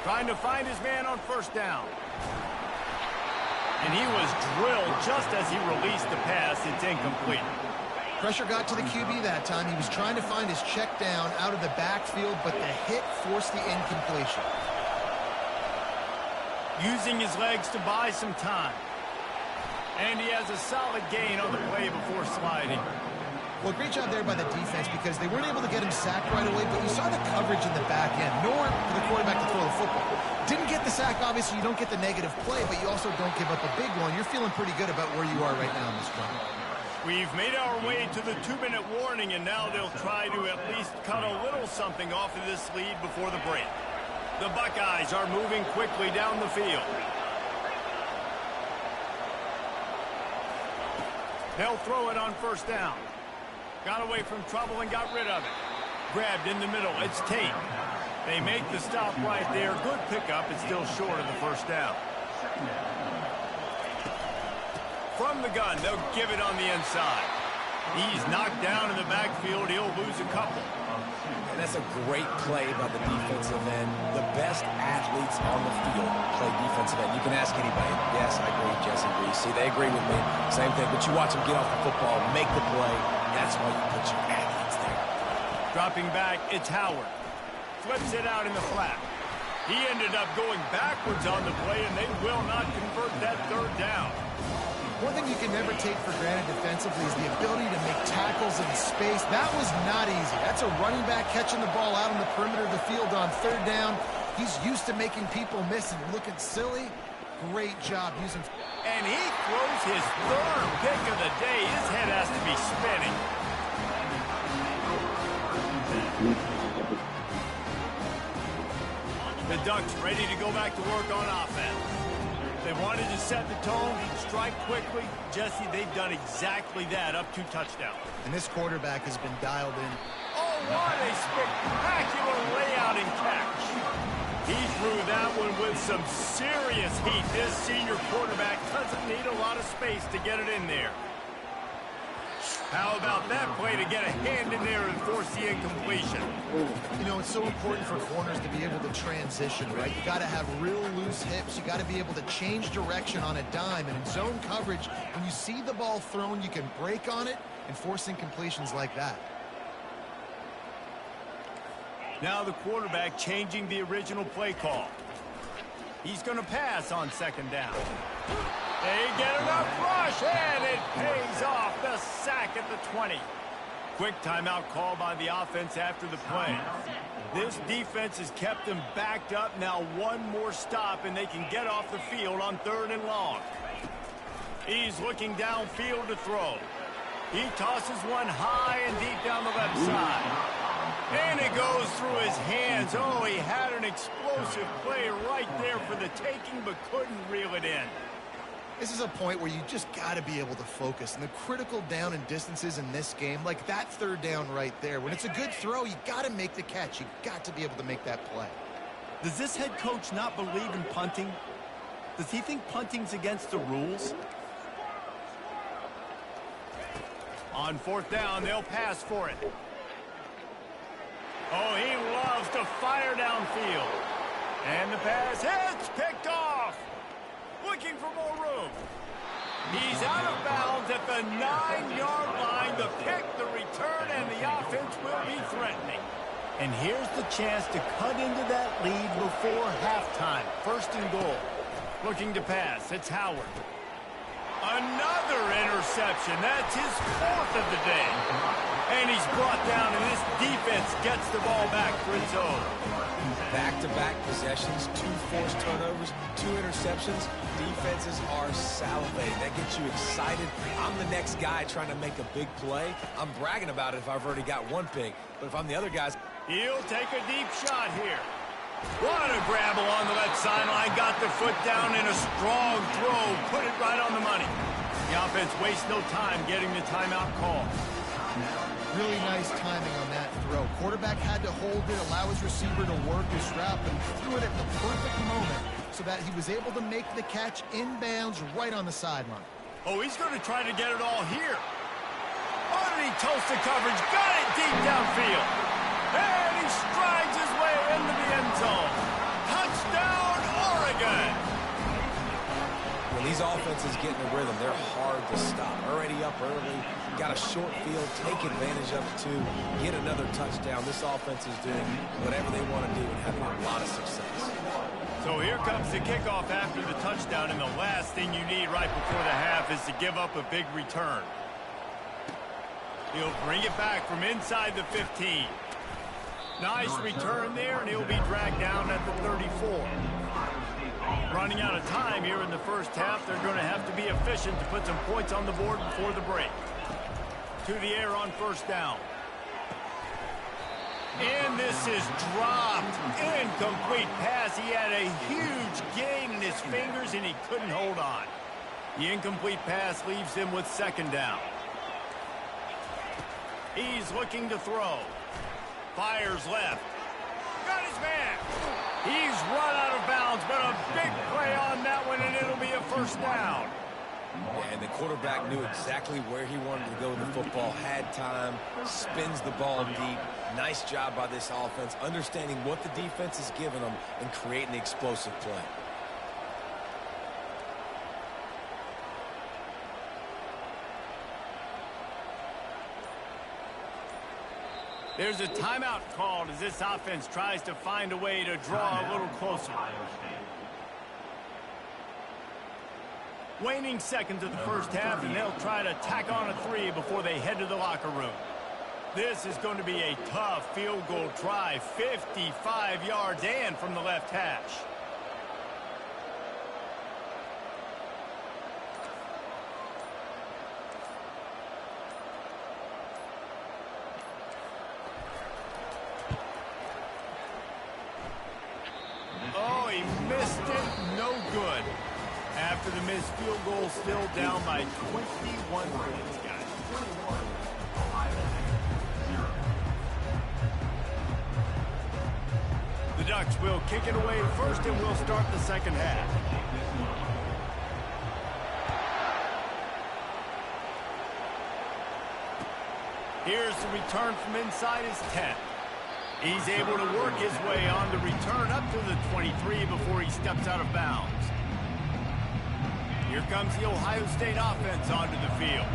[SPEAKER 5] Trying to find his man on first down. And he was drilled just as he released the pass. It's incomplete.
[SPEAKER 3] Pressure got to the QB that time. He was trying to find his check down out of the backfield, but the hit forced the incompletion.
[SPEAKER 5] Using his legs to buy some time. And he has a solid gain on the play before sliding.
[SPEAKER 3] Well, great job there by the defense because they weren't able to get him sacked right away, but you saw the coverage in the back end. Nowhere for the quarterback to throw the football. Didn't get the sack, obviously. You don't get the negative play, but you also don't give up a big one. You're feeling pretty good about where you are right now in this drive.
[SPEAKER 5] We've made our way to the 2-minute warning, and now they'll try to at least cut a little something off of this lead before the break. The Buckeyes are moving quickly down the field. They'll throw it on first down. Got away from trouble and got rid of it. Grabbed in the middle. It's Tate. They make the stop right there. Good pickup. It's still short of the first down. From the gun, they'll give it on the inside. He's knocked down in the backfield. He'll lose a couple.
[SPEAKER 4] And that's a great play by the defensive end. The best athletes on the field play defensive end. You can ask anybody. Yes, I agree. Jesse agrees. See, they agree with me. Same thing. But you watch them get off the football, make the play. That's why you put your athletes there.
[SPEAKER 5] Dropping back, it's Howard. Flips it out in the flat. He ended up going backwards on the play, and they will not convert that third down.
[SPEAKER 3] One thing you can never take for granted defensively is the ability to make tackles in space. That was not easy. That's a running back catching the ball out on the perimeter of the field on third down. He's used to making people miss and looking silly. Great job using...
[SPEAKER 5] And he throws his third pick of the day. His head has to be spinning. The Ducks ready to go back to work on offense. They wanted to set the tone, strike quickly. Jesse, they've done exactly that, up 2 touchdowns.
[SPEAKER 3] And this quarterback has been dialed in.
[SPEAKER 5] Oh, what a spectacular layout and catch. He threw that one with some serious heat. This senior quarterback doesn't need a lot of space to get it in there. How about that play to get a hand in there and force the incompletion?
[SPEAKER 3] You know, it's so important for corners to be able to transition, right? You got to have real loose hips. You got to be able to change direction on a dime. And in zone coverage, when you see the ball thrown, you can break on it and force incompletions like that.
[SPEAKER 5] Now the quarterback changing the original play call. He's going to pass on second down. They get enough rush, and it pays off. The sack at the 20. Quick timeout call by the offense after the play. This defense has kept them backed up. Now one more stop, and they can get off the field on 3rd and long. He's looking downfield to throw. He tosses one high and deep down the left side. And it goes through his hands. Oh, he had an explosive play right there for the taking, but couldn't reel it in.
[SPEAKER 3] This is a point where you just got to be able to focus. And the critical down and distances in this game, like that 3rd down right there, when it's a good throw, you got to make the catch. You got to be able to make that play.
[SPEAKER 5] Does this head coach not believe in punting? Does he think punting's against the rules? On fourth down, they'll pass for it. Oh, he loves to fire downfield. And the pass hits, picked off. Looking for more room. He's out of bounds at the 9-yard line. The pick, the return, and the offense will be threatening. And here's the chance to cut into that lead before halftime. First and goal. Looking to pass. It's Howard. Another interception. That's his fourth of the day. And he's brought down, and this defense gets the ball back for its own.
[SPEAKER 4] Back-to-back possessions, 2 forced turnovers, 2 interceptions. Defenses are salivating. That gets you excited. I'm the next guy trying to make a big play. I'm bragging about it if I've already got one pick. But if I'm the other guys...
[SPEAKER 5] He'll take a deep shot here. What a grab along the left sideline. Got the foot down in a strong throw. Put it right on the money. The offense wastes no time getting the timeout call.
[SPEAKER 3] Really nice timing on that throw. Quarterback had to hold it, allow his receiver to work his route, but he threw it at the perfect moment so that he was able to make the catch inbounds right on the sideline.
[SPEAKER 5] Oh, he's going to try to get it all here. Oh, and he toasts the coverage. Got it deep downfield. And he strides his way into the end zone. Touchdown, Oregon.
[SPEAKER 4] When these offenses get in a rhythm, they're hard to stop. Already up early, got a short field, take advantage of it too, get another touchdown. This offense is doing whatever they want to do and having a lot of success.
[SPEAKER 5] So here comes the kickoff after the touchdown, and the last thing you need right before the half is to give up a big return. He'll bring it back from inside the 15. Nice return there, and he'll be dragged down at the 34. Running out of time here in the first half. They're going to have to be efficient to put some points on the board before the break. To the air on first down. And this is dropped. Incomplete pass. He had a huge gain in his fingers, and he couldn't hold on. The incomplete pass leaves him with second down. He's looking to throw. Fires left. Got his man. He's run out of bounds, but a big play on that one, and it'll be a first down.
[SPEAKER 4] And the quarterback knew exactly where he wanted to go with the football, had time, spins the ball deep. Nice job by this offense, understanding what the defense is giving them and creating the explosive play.
[SPEAKER 5] There's a timeout called as this offense tries to find a way to draw a little closer. Waning seconds of the first half, and they'll try to tack on a 3 before they head to the locker room. This is going to be a tough field goal try, 55 yards and from the left hash. Oh, he missed it. No good. After the missed field goal, still down by 21 points, guys. The Ducks will kick it away first, and we'll start the second half. Here's the return from inside his 10. He's able to work his way on the return up to the 23 before he steps out of bounds. Here comes the Ohio State offense onto the field.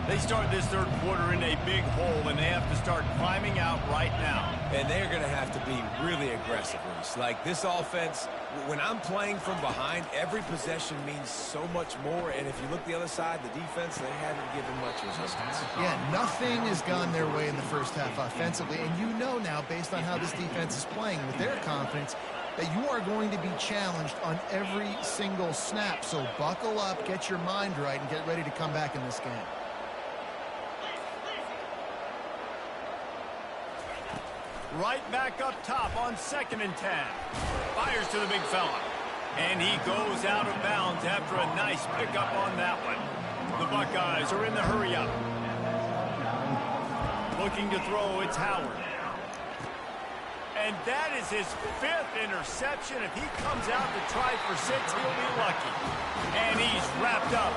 [SPEAKER 5] They start this third quarter in a big hole, and they have to start climbing out right now.
[SPEAKER 4] And they're going to have to be really aggressive, Reese. Like this offense, when I'm playing from behind, every possession means so much more. And if you look the other side, the defense, they haven't given much resistance.
[SPEAKER 3] Yeah, nothing has gone their way in the first half offensively. And you know now, based on how this defense is playing with their confidence, that you are going to be challenged on every single snap. So buckle up, get your mind right, and get ready to come back in this game.
[SPEAKER 5] Right back up top on 2nd and 10. Fires to the big fella. And he goes out of bounds after a nice pickup on that one. The Buckeyes are in the hurry-up. Looking to throw, it's Howard. And that is his 5th interception. If he comes out to try for 6, he'll be lucky. And he's wrapped up.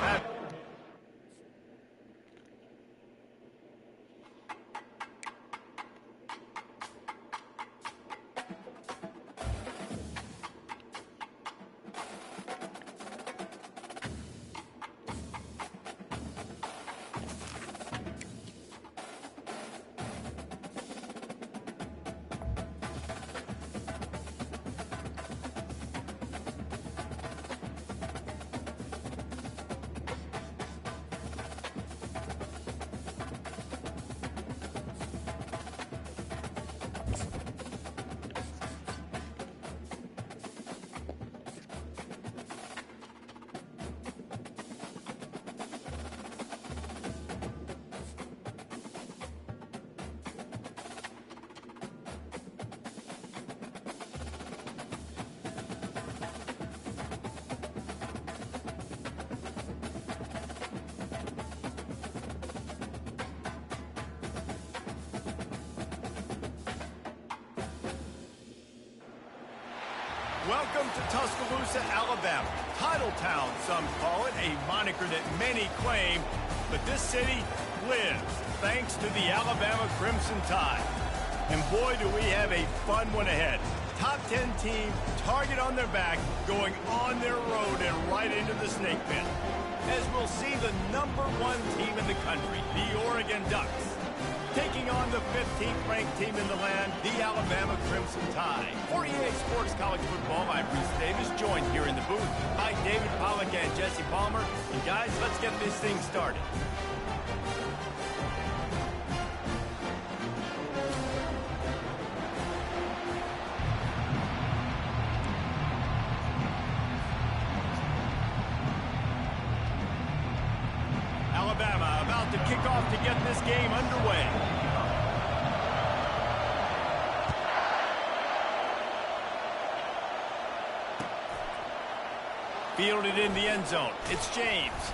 [SPEAKER 5] Welcome to Tuscaloosa, Alabama. Title Town, some call it, a moniker that many claim, but this city lives thanks to the Alabama Crimson Tide. And boy, do we have a fun one ahead. Top 10 team, target on their back, going on their road and right into the snake pit. As we'll see the #1 team in the country, the Oregon Ducks, taking on the 15th ranked team in the land, the Alabama Crimson Tide. For EA Sports College Football, I'm Bruce Davis, joined here in the booth by David Pollack and Jesse Palmer. And guys, let's get this thing started. Alabama about to kick off to get this game underway. Fielded in the end zone. It's James.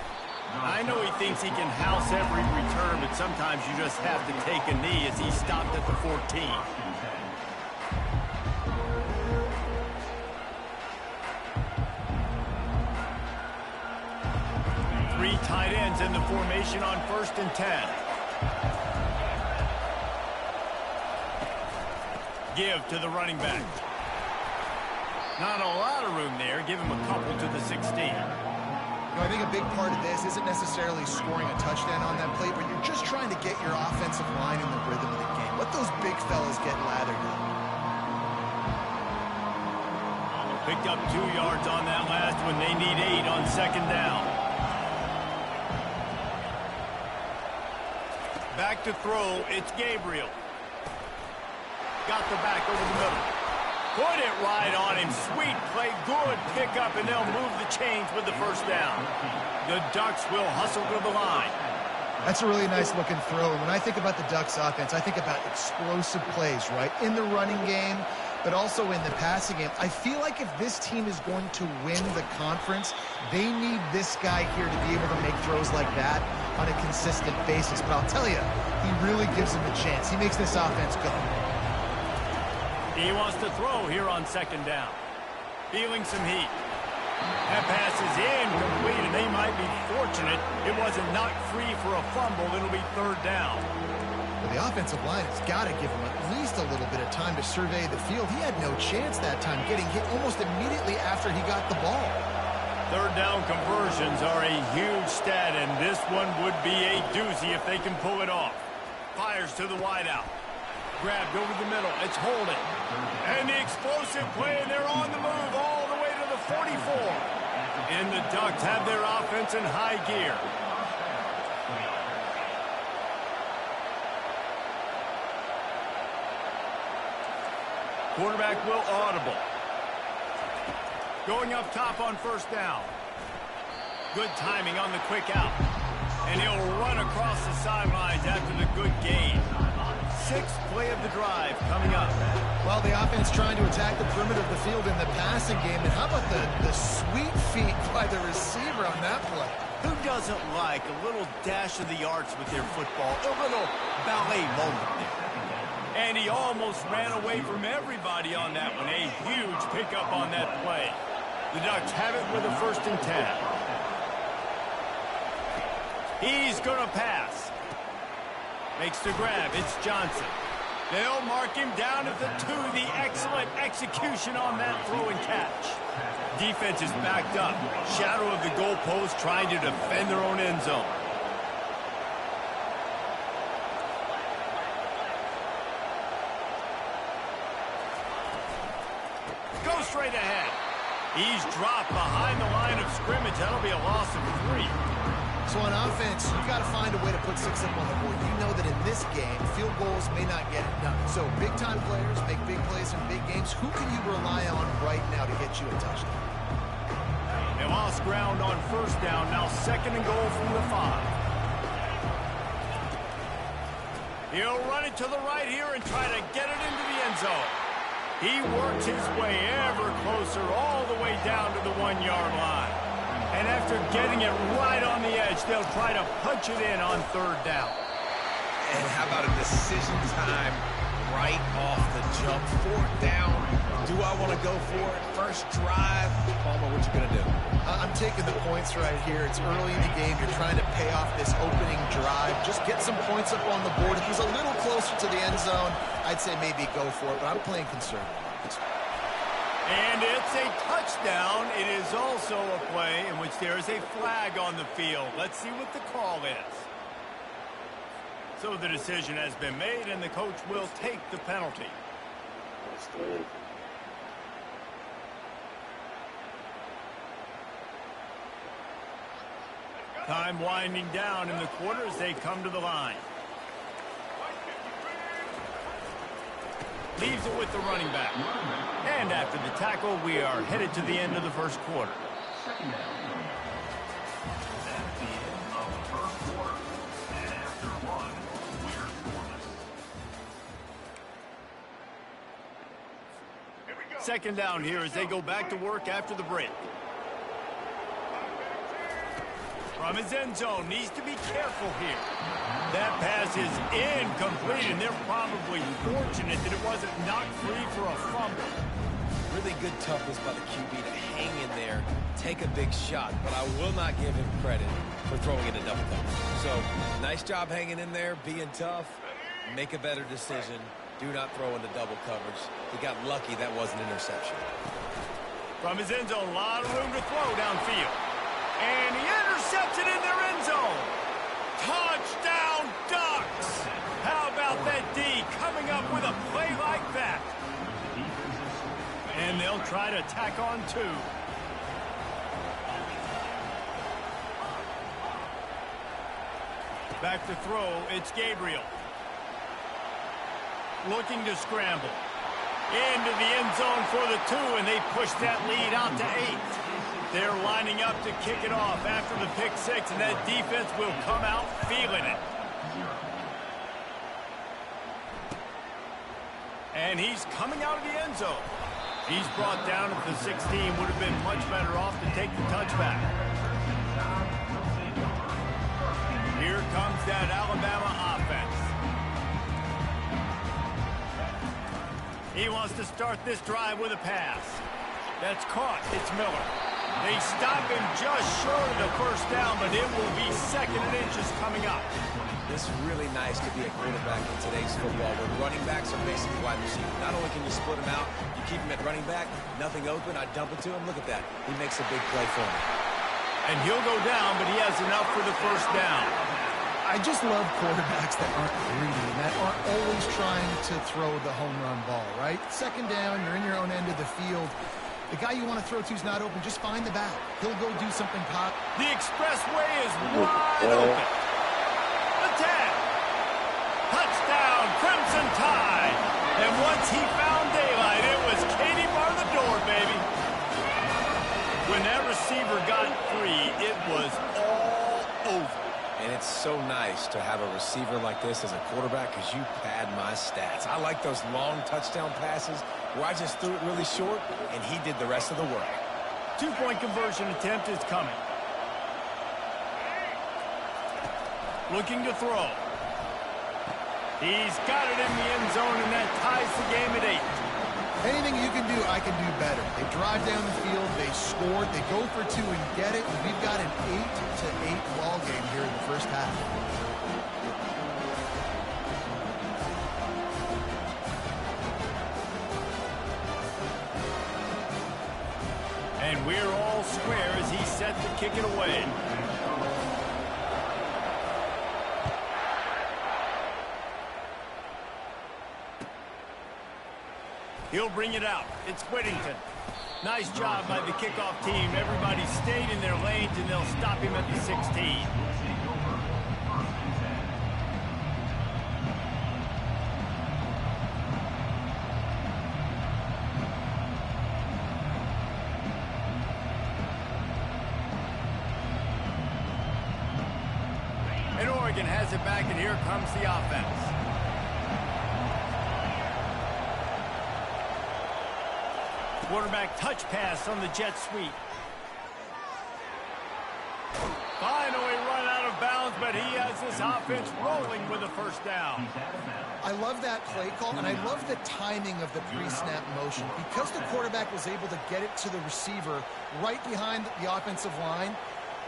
[SPEAKER 5] I know he thinks he can house every return, but sometimes you just have to take a knee as he stopped at the 14. Three tight ends in the formation on 1st and 10. Give to the running back. Not a lot of room there. Give him a couple to the 16.
[SPEAKER 3] I think a big part of this isn't necessarily scoring a touchdown on that play, but you're just trying to get your offensive line in the rhythm of the game. Let those big fellas get lathered up.
[SPEAKER 5] Picked up 2 yards on that last one. They need 8 on 2nd down. Back to throw, it's Gabriel. Got the back over the middle. Put it right on him. Sweet play, good pickup, and they'll move the chains with the 1st down. The Ducks will hustle to the line.
[SPEAKER 3] That's a really nice looking throw. And when I think about the Ducks offense, I think about explosive plays, right? In the running game, but also in the passing game. I feel like if this team is going to win the conference, they need this guy here to be able to make throws like that on a consistent basis. But I'll tell you, he really gives them a chance. He makes this offense go.
[SPEAKER 5] He wants to throw here on 2nd down. Feeling some heat. That pass is incomplete, and they might be fortunate it wasn't knocked free for a fumble. It'll be 3rd down.
[SPEAKER 3] Well, the offensive line has got to give him at least a little bit of time to survey the field. He had no chance that time, getting hit almost immediately after he got the ball.
[SPEAKER 5] 3rd down conversions are a huge stat, and this one would be a doozy if they can pull it off. Fires to the wideout. Grabbed over the middle. It's Holden. And the explosive play, and they're on the move all the way to the 44. And the Ducks have their offense in high gear. Quarterback will audible. Going up top on 1st down. Good timing on the quick out. And he'll run across the sidelines after the good gain. 6th play of the drive coming up.
[SPEAKER 3] Well, the offense trying to attack the perimeter of the field in the passing game. And how about the sweet feet by the receiver on that play?
[SPEAKER 5] Who doesn't like a little dash of the arts with their football? A little ballet moment there. And he almost ran away from everybody on that one. A huge pickup on that play. The Ducks have it with a 1st and 10. He's going to pass. Makes the grab. It's Johnson. They'll mark him down at the 2. The excellent execution on that throw and catch. Defense is backed up. Shadow of the goalpost trying to defend their own end zone. Go straight ahead. He's dropped behind the line of scrimmage. That'll be a loss of 3.
[SPEAKER 3] So on offense, you've got to find a way to put 6 up on the board. You know that in this game, field goals may not get it done. So big-time players make big plays in big games. Who can you rely on right now to get you a touchdown?
[SPEAKER 5] They lost ground on 1st down. Now 2nd and goal from the 5. He'll run it to the right here and try to get it into the end zone. He works his way ever closer all the way down to the 1-yard line. And after getting it right on the edge, they'll try to punch it in on 3rd down.
[SPEAKER 4] And how about a decision time right off the jump? 4th down, Do I want to go for it? First drive. Palmer, what you going to do?
[SPEAKER 3] I'm taking the points right here. It's early in the game. You're trying to pay off this opening drive. Just get some points up on the board. If he's a little closer to the end zone, I'd say maybe go for it, but I'm playing conservative on this one.
[SPEAKER 1] And it's a touchdown. It is also a play in which there is a flag on the field. Let's see what the call is. So the decision has been made, and the coach will take the penalty. Time winding down in the quarter as they come to the line. Leaves it with the running back. And after the tackle, we are headed to the end of the first quarter.
[SPEAKER 2] Second down. That's the end of the first quarter. And after one, we're scoreless.
[SPEAKER 1] Second down here as they go back to work after the break. From his end zone, needs to be careful here. That pass is incomplete, and they're probably fortunate that it wasn't knocked free for a fumble.
[SPEAKER 4] Really good toughness by the QB to hang in there, take a big shot, but I will not give him credit for throwing it a double coverage. So, nice job hanging in there, being tough, make a better decision. Do not throw into double coverage. He got lucky that was an interception.
[SPEAKER 1] From his end zone, a lot of room to throw downfield. And he intercepts it in their end zone. Touchdown, Ducks! How about that D coming up with a play like that? And they'll try to tack on two. Back to throw, it's Gabriel. Looking to scramble. Into the end zone for the two, and they push that lead out to 8. They're lining up to kick it off after the pick six, and that defense will come out feeling it. And he's coming out of the end zone. He's brought down at the 16. Would have been much better off to take the touchback. Here comes that Alabama offense. He wants to start this drive with a pass. That's caught. It's Miller. They stop him just short of the first down, but it will be second and inches coming up.
[SPEAKER 4] It's really nice to be a quarterback in today's football where running backs are basically wide receivers. Not only can you split them out, you keep him at running back, nothing open, I dump it to him. Look at that. He makes a big play for me.
[SPEAKER 1] And he'll go down, but he has enough for the first down.
[SPEAKER 3] I just love quarterbacks that aren't greedy and that aren't always trying to throw the home run ball, right? Second down, you're in your own end of the field. The guy you want to throw to is not open. Just find the back. He'll go do something pop.
[SPEAKER 1] The expressway is wide open. The 10. Touchdown, Crimson Tide. And once he found daylight, it was Katie bar the door, baby. When that receiver got free, it was all over.
[SPEAKER 4] And it's so nice to have a receiver like this as a quarterback because you pad my stats. I like those long touchdown passes where I just threw it really short, and he did the rest of the work.
[SPEAKER 1] 2-point conversion attempt is coming. Looking to throw. He's got it in the end zone, and that ties the game at 8.
[SPEAKER 3] Anything you can do, I can do better. They drive down the field, they scored, they go for 2 and get it, and we've got an 8-8 ball game here in the first half.
[SPEAKER 1] And we're all square as he's set to kick it away. He'll bring it out. It's Whittington. Nice job by the kickoff team. Everybody stayed in their lanes, and they'll stop him at the 16. And Oregon has it back, and here comes the offense. Quarterback touch pass on the jet sweep. Finally run out of
[SPEAKER 5] of bounds, but he has this offense rolling with a first down.
[SPEAKER 3] I love that play call, and I love the timing of the pre-snap motion. Because the quarterback was able to get it to the receiver right behind the offensive line,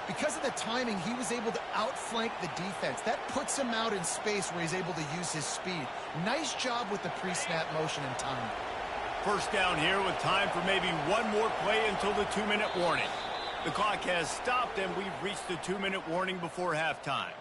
[SPEAKER 3] because of the timing, he was able to outflank the defense. That puts him out in space where he's able to use his speed. Nice job with the pre-snap motion and timing.
[SPEAKER 5] First down here with time for maybe one more play until the 2-minute warning. The clock has stopped, and we've reached the 2-minute warning before halftime.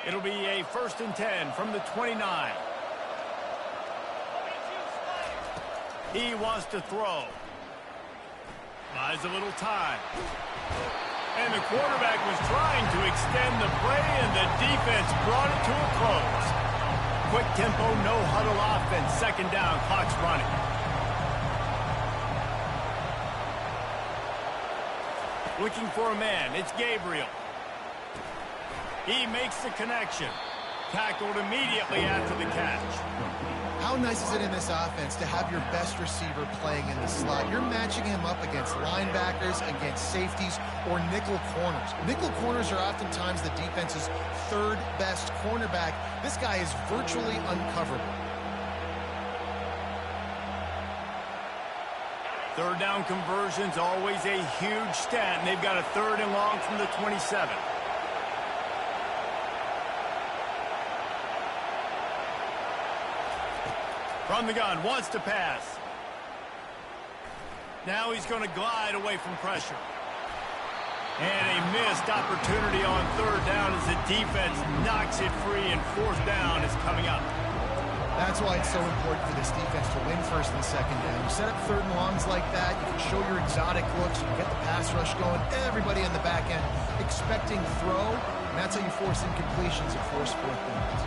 [SPEAKER 5] It'll be a 1st and 10 from the 29. He wants to throw. Buys a little time. And the quarterback was trying to extend the play, and the defense brought it to a close. Quick tempo, no huddle offense. 2nd down, clock's running. Looking for a man. It's Gabriel. He makes the connection. Tackled immediately after the catch.
[SPEAKER 3] How nice is it in this offense to have your best receiver playing in the slot? You're matching him up against linebackers, against safeties, or nickel corners. Nickel corners are oftentimes the defense's 3rd best cornerback. This guy is virtually uncoverable.
[SPEAKER 5] 3rd down conversion's always a huge stat, and they've got a 3rd and long from the 27. From the gun, wants to pass. Now he's going to glide away from pressure. And a missed opportunity on 3rd down as the defense knocks it free, and 4th down is coming up.
[SPEAKER 3] That's why it's so important for this defense to win 1st and 2nd down. You set up 3rd and longs like that, you can show your exotic looks, you can get the pass rush going, everybody in the back end expecting throw, and that's how you force incompletions and force 4th downs.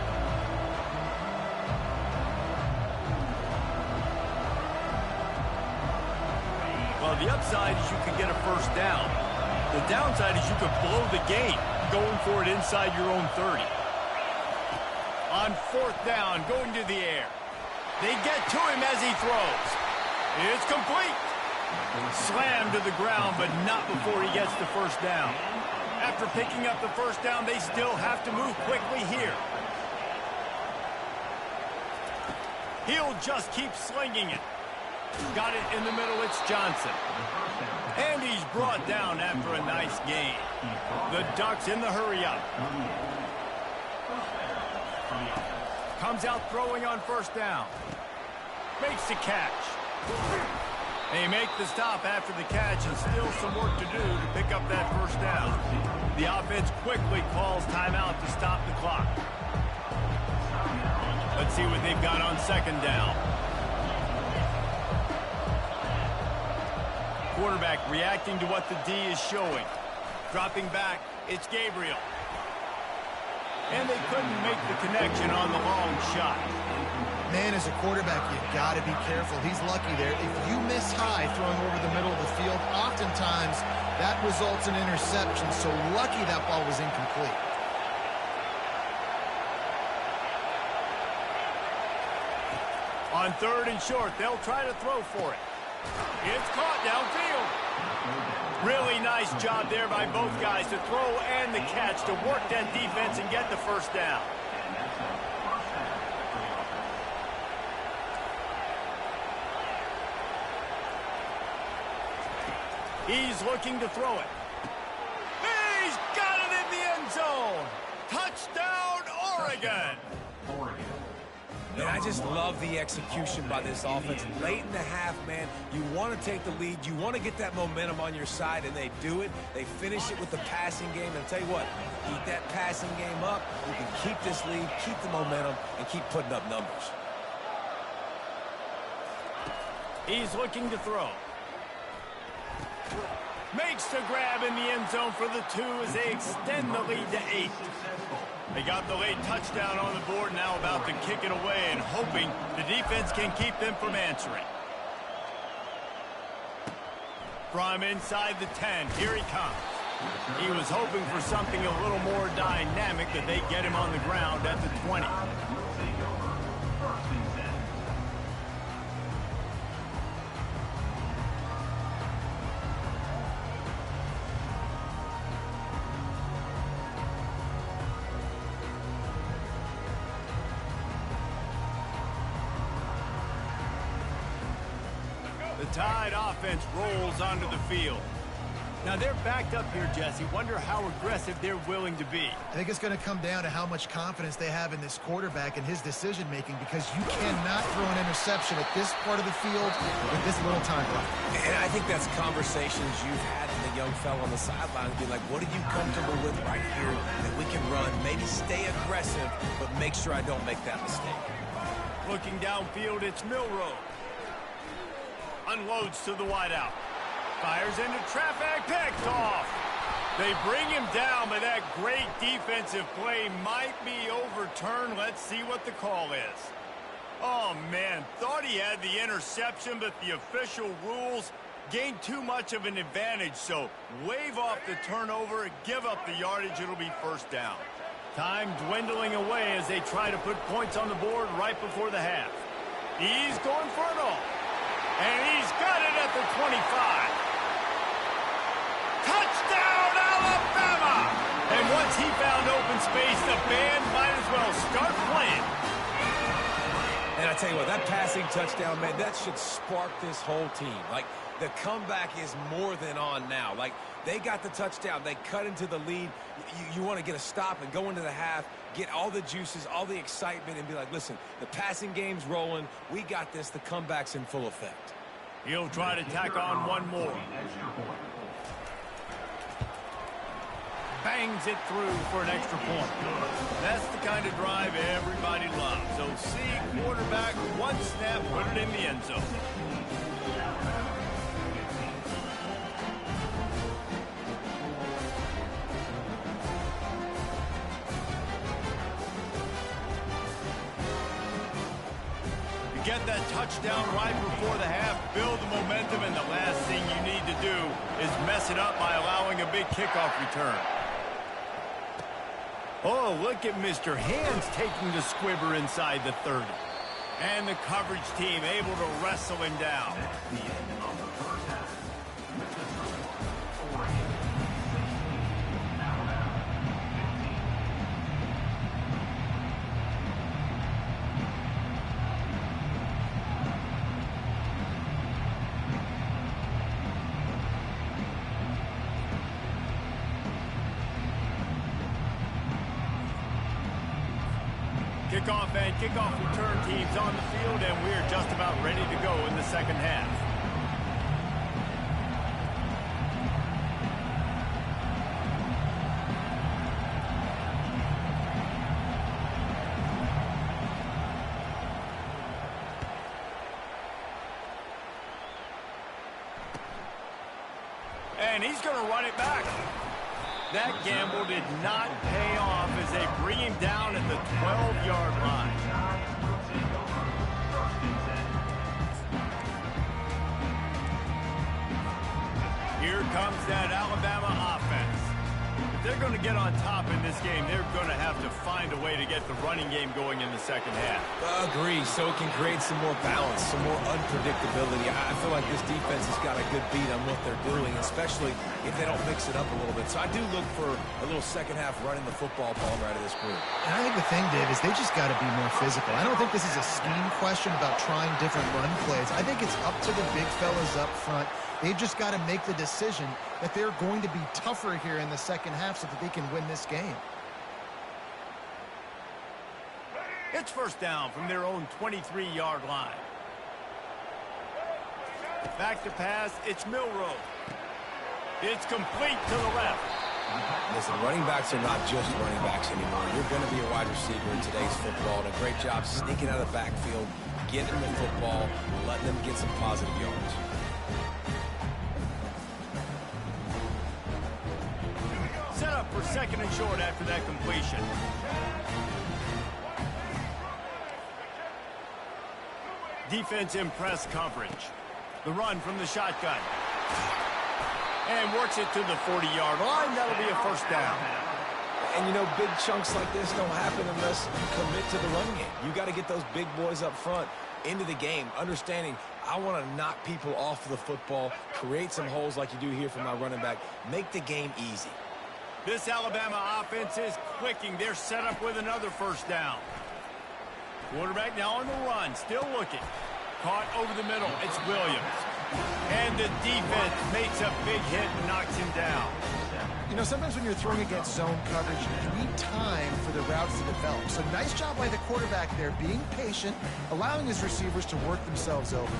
[SPEAKER 5] Well, the upside is you could get a 1st down. The downside is you could blow the game going for it inside your own 30. On 4th down, going to the air. They get to him as he throws. It's complete. Slammed to the ground, but not before he gets the 1st down. After picking up the 1st down, they still have to move quickly here. He'll just keep slinging it. Got it in the middle, it's Johnson. And he's brought down after a nice gain. The Ducks in the hurry-up. Comes out throwing on 1st down. Makes the catch. They make the stop after the catch, and still some work to do to pick up that 1st down. The offense quickly calls timeout to stop the clock. Let's see what they've got on 2nd down. Quarterback reacting to what the D is showing. Dropping back, it's Gabriel. And they couldn't make the connection on the long shot.
[SPEAKER 3] Man, as a quarterback, you've got to be careful. He's lucky there. If you miss high throwing over the middle of the field, oftentimes that results in interception. So lucky that ball was incomplete.
[SPEAKER 5] On 3rd and short, they'll try to throw for it. It's caught downfield. Really nice job there by both guys to throw and the catch to work that defense and get the 1st down. He's looking to throw it. He's got it in the end zone. Touchdown, Oregon.
[SPEAKER 4] And I just love the execution by this offense. Late in the half, man, you want to take the lead. You want to get that momentum on your side, and they do it. They finish it with the passing game. And I'll tell you what, keep that passing game up. You can keep this lead, keep the momentum, and keep putting up numbers.
[SPEAKER 5] He's looking to throw. Makes the grab in the end zone for the 2 as they extend the lead to 8. They got the late touchdown on the board, now about to kick it away and hoping the defense can keep them from answering. From inside the 10, here he comes. He was hoping for something a little more dynamic, that they get him on the ground at the 20. The Tide offense rolls onto the field. Now they're backed up here, Jesse. Wonder how aggressive they're willing to be.
[SPEAKER 3] I think it's going to come down to how much confidence they have in this quarterback and his decision-making, because you cannot throw an interception at this part of the field with this little time left.
[SPEAKER 4] And I think that's conversations you've had with the young fella on the sideline. Be like, what are you comfortable with right here that we can run? Maybe stay aggressive, but make sure I don't make that mistake.
[SPEAKER 5] Looking downfield, it's Milroe. Unloads to the wideout. Fires into traffic, picked off. They bring him down, but that great defensive play might be overturned. Let's see what the call is. Oh, man, thought he had the interception, but the official rules gained too much of an advantage, so wave off the turnover, give up the yardage, it'll be first down. Time dwindling away as they try to put points on the board right before the half. He's going for it all. And he's got it at the 25. Touchdown, Alabama! And once he found open space, the band might as well start playing.
[SPEAKER 4] And I tell you what, that passing touchdown, man, that should spark this whole team. Like, the comeback is more than on now. Like, they got the touchdown. They cut into the lead. You want to get a stop and go into the half, get all the juices, all the excitement, and be like, listen, the passing game's rolling. We got this. The comeback's in full effect.
[SPEAKER 5] He'll try to tack on one more. Bangs it through for an extra point. That's the kind of drive everybody loves. So see quarterback, one snap, put it in the end zone. Get that touchdown right before the half, build the momentum, and the last thing you need to do is mess it up by allowing a big kickoff return. Oh, look at Mr. Hands taking the squibber inside the 30. And the coverage team able to wrestle him down.
[SPEAKER 2] The end of the first half.
[SPEAKER 5] Kickoff and kickoff return teams on the field, and we're just about ready to go in the second half. And he's going to run it back. That gamble did not pay off as they bring him down at the 12-yard line. Here comes that Alabama offense. If they're going to get on top in this game, they're going to have to find a way to get the running game going in the second half.
[SPEAKER 4] Agree, so it can create some more balance, some more unpredictability. I feel like this defense has got a good beat on what they're doing, especially if they don't mix it up a little bit. So I do look for a little second half running the football ball right of this group.
[SPEAKER 3] And I think the thing, Dave, is they just got to be more physical. I don't think this is a scheme question about trying different run plays. I think it's up to the big fellas up front. They've just got to make the decision that they're going to be tougher here in the second half so that they can win this game.
[SPEAKER 5] It's first down from their own 23-yard line. Back to pass, it's Milroe. It's complete to the left.
[SPEAKER 4] Listen, running backs are not just running backs anymore. You're going to be a wide receiver in today's football, and a great job sneaking out of the backfield, getting the football, letting them get some positive yards.
[SPEAKER 5] Set up for second and short after that completion. Defense in press coverage. The run from the shotgun. And works it to the 40-yard line. That'll be a first down.
[SPEAKER 4] And, you know, big chunks like this don't happen unless you commit to the run game. You got to get those big boys up front into the game, understanding I want to knock people off the football, create some holes like you do here for my running back, make the game easy.
[SPEAKER 5] This Alabama offense is clicking. They're set up with another first down. Quarterback now on the run, still looking. Caught over the middle. It's Williams. And the defense makes a big hit and knocks him down.
[SPEAKER 3] You know, sometimes when you're throwing against zone coverage, you need time for the routes to develop. So nice job by the quarterback there, being patient, allowing his receivers to work themselves over.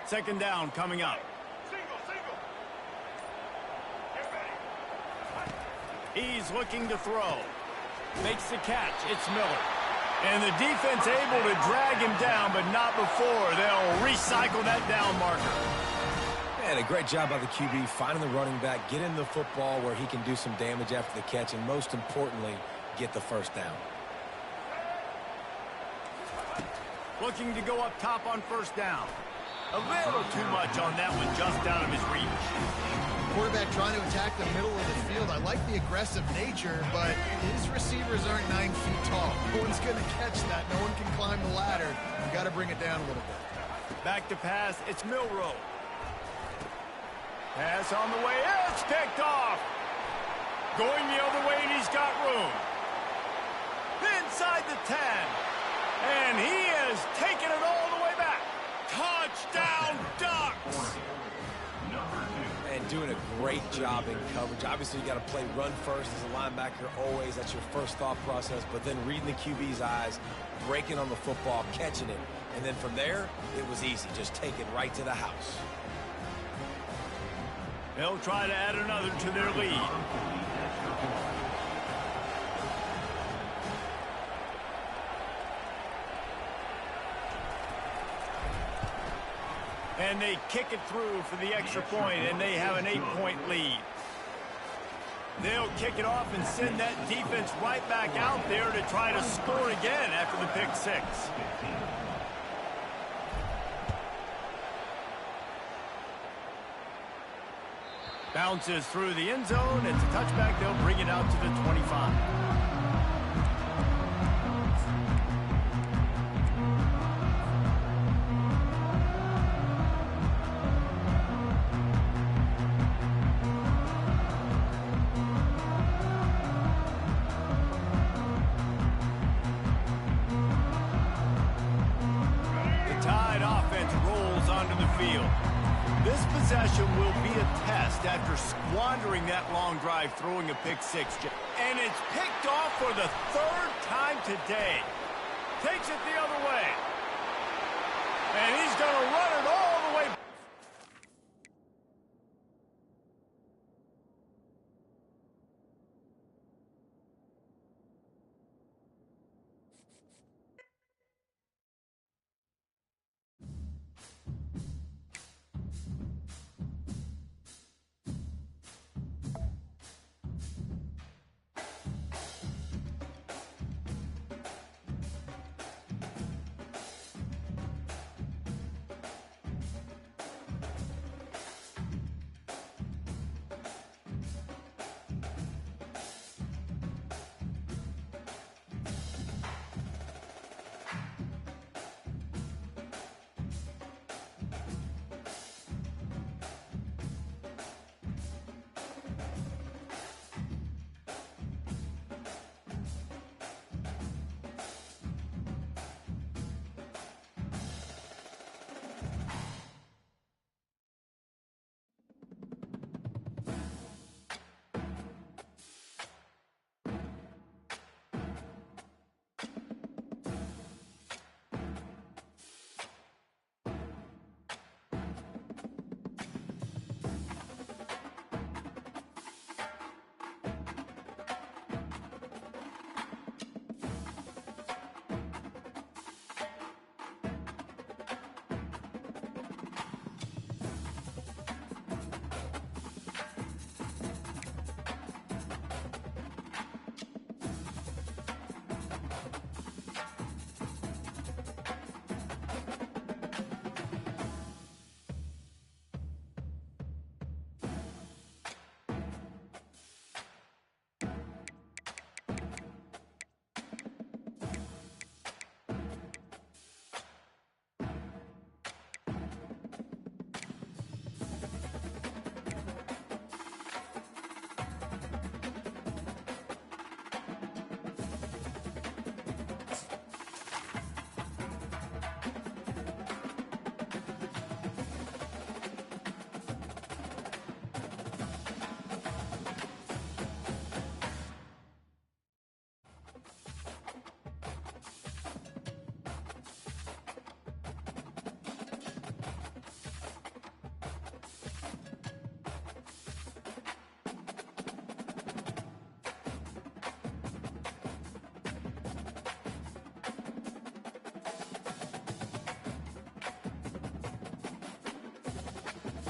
[SPEAKER 5] Second down coming up. He's looking to throw. Makes the catch. It's Miller. And the defense able to drag him down, but not before. They'll recycle that down marker.
[SPEAKER 4] And a great job by the QB finding the running back, getting the football where he can do some damage after the catch, and most importantly, get the first down.
[SPEAKER 5] Looking to go up top on first down. A little too much on that one, just out of his reach.
[SPEAKER 3] Quarterback trying to attack the middle of the field. I like the aggressive nature, but his receivers aren't 9 feet tall. No one's going to catch that. No one can climb the ladder. You got to bring it down a little bit.
[SPEAKER 5] Back to pass. It's Milroe. Pass on the way. It's picked off. Going the other way, and he's got room. Inside the 10. And he has taken it all the way back. Touchdown, Ducks!
[SPEAKER 4] And doing a great job in coverage. Obviously, you got to play run first as a linebacker always. That's your first thought process. But then reading the QB's eyes, breaking on the football, catching it. And then from there, it was easy. Just take it right to the house.
[SPEAKER 5] They'll try to add another to their lead. And they kick it through for the extra point, and they have an 8-point lead. They'll kick it off and send that defense right back out there to try to score again after the pick six. Bounces through the end zone. It's a touchback. They'll bring it out to the 25. This possession will be a test after squandering that long drive, throwing a pick six. And it's picked off for the third time today. Takes it the other way. And he's going to run it all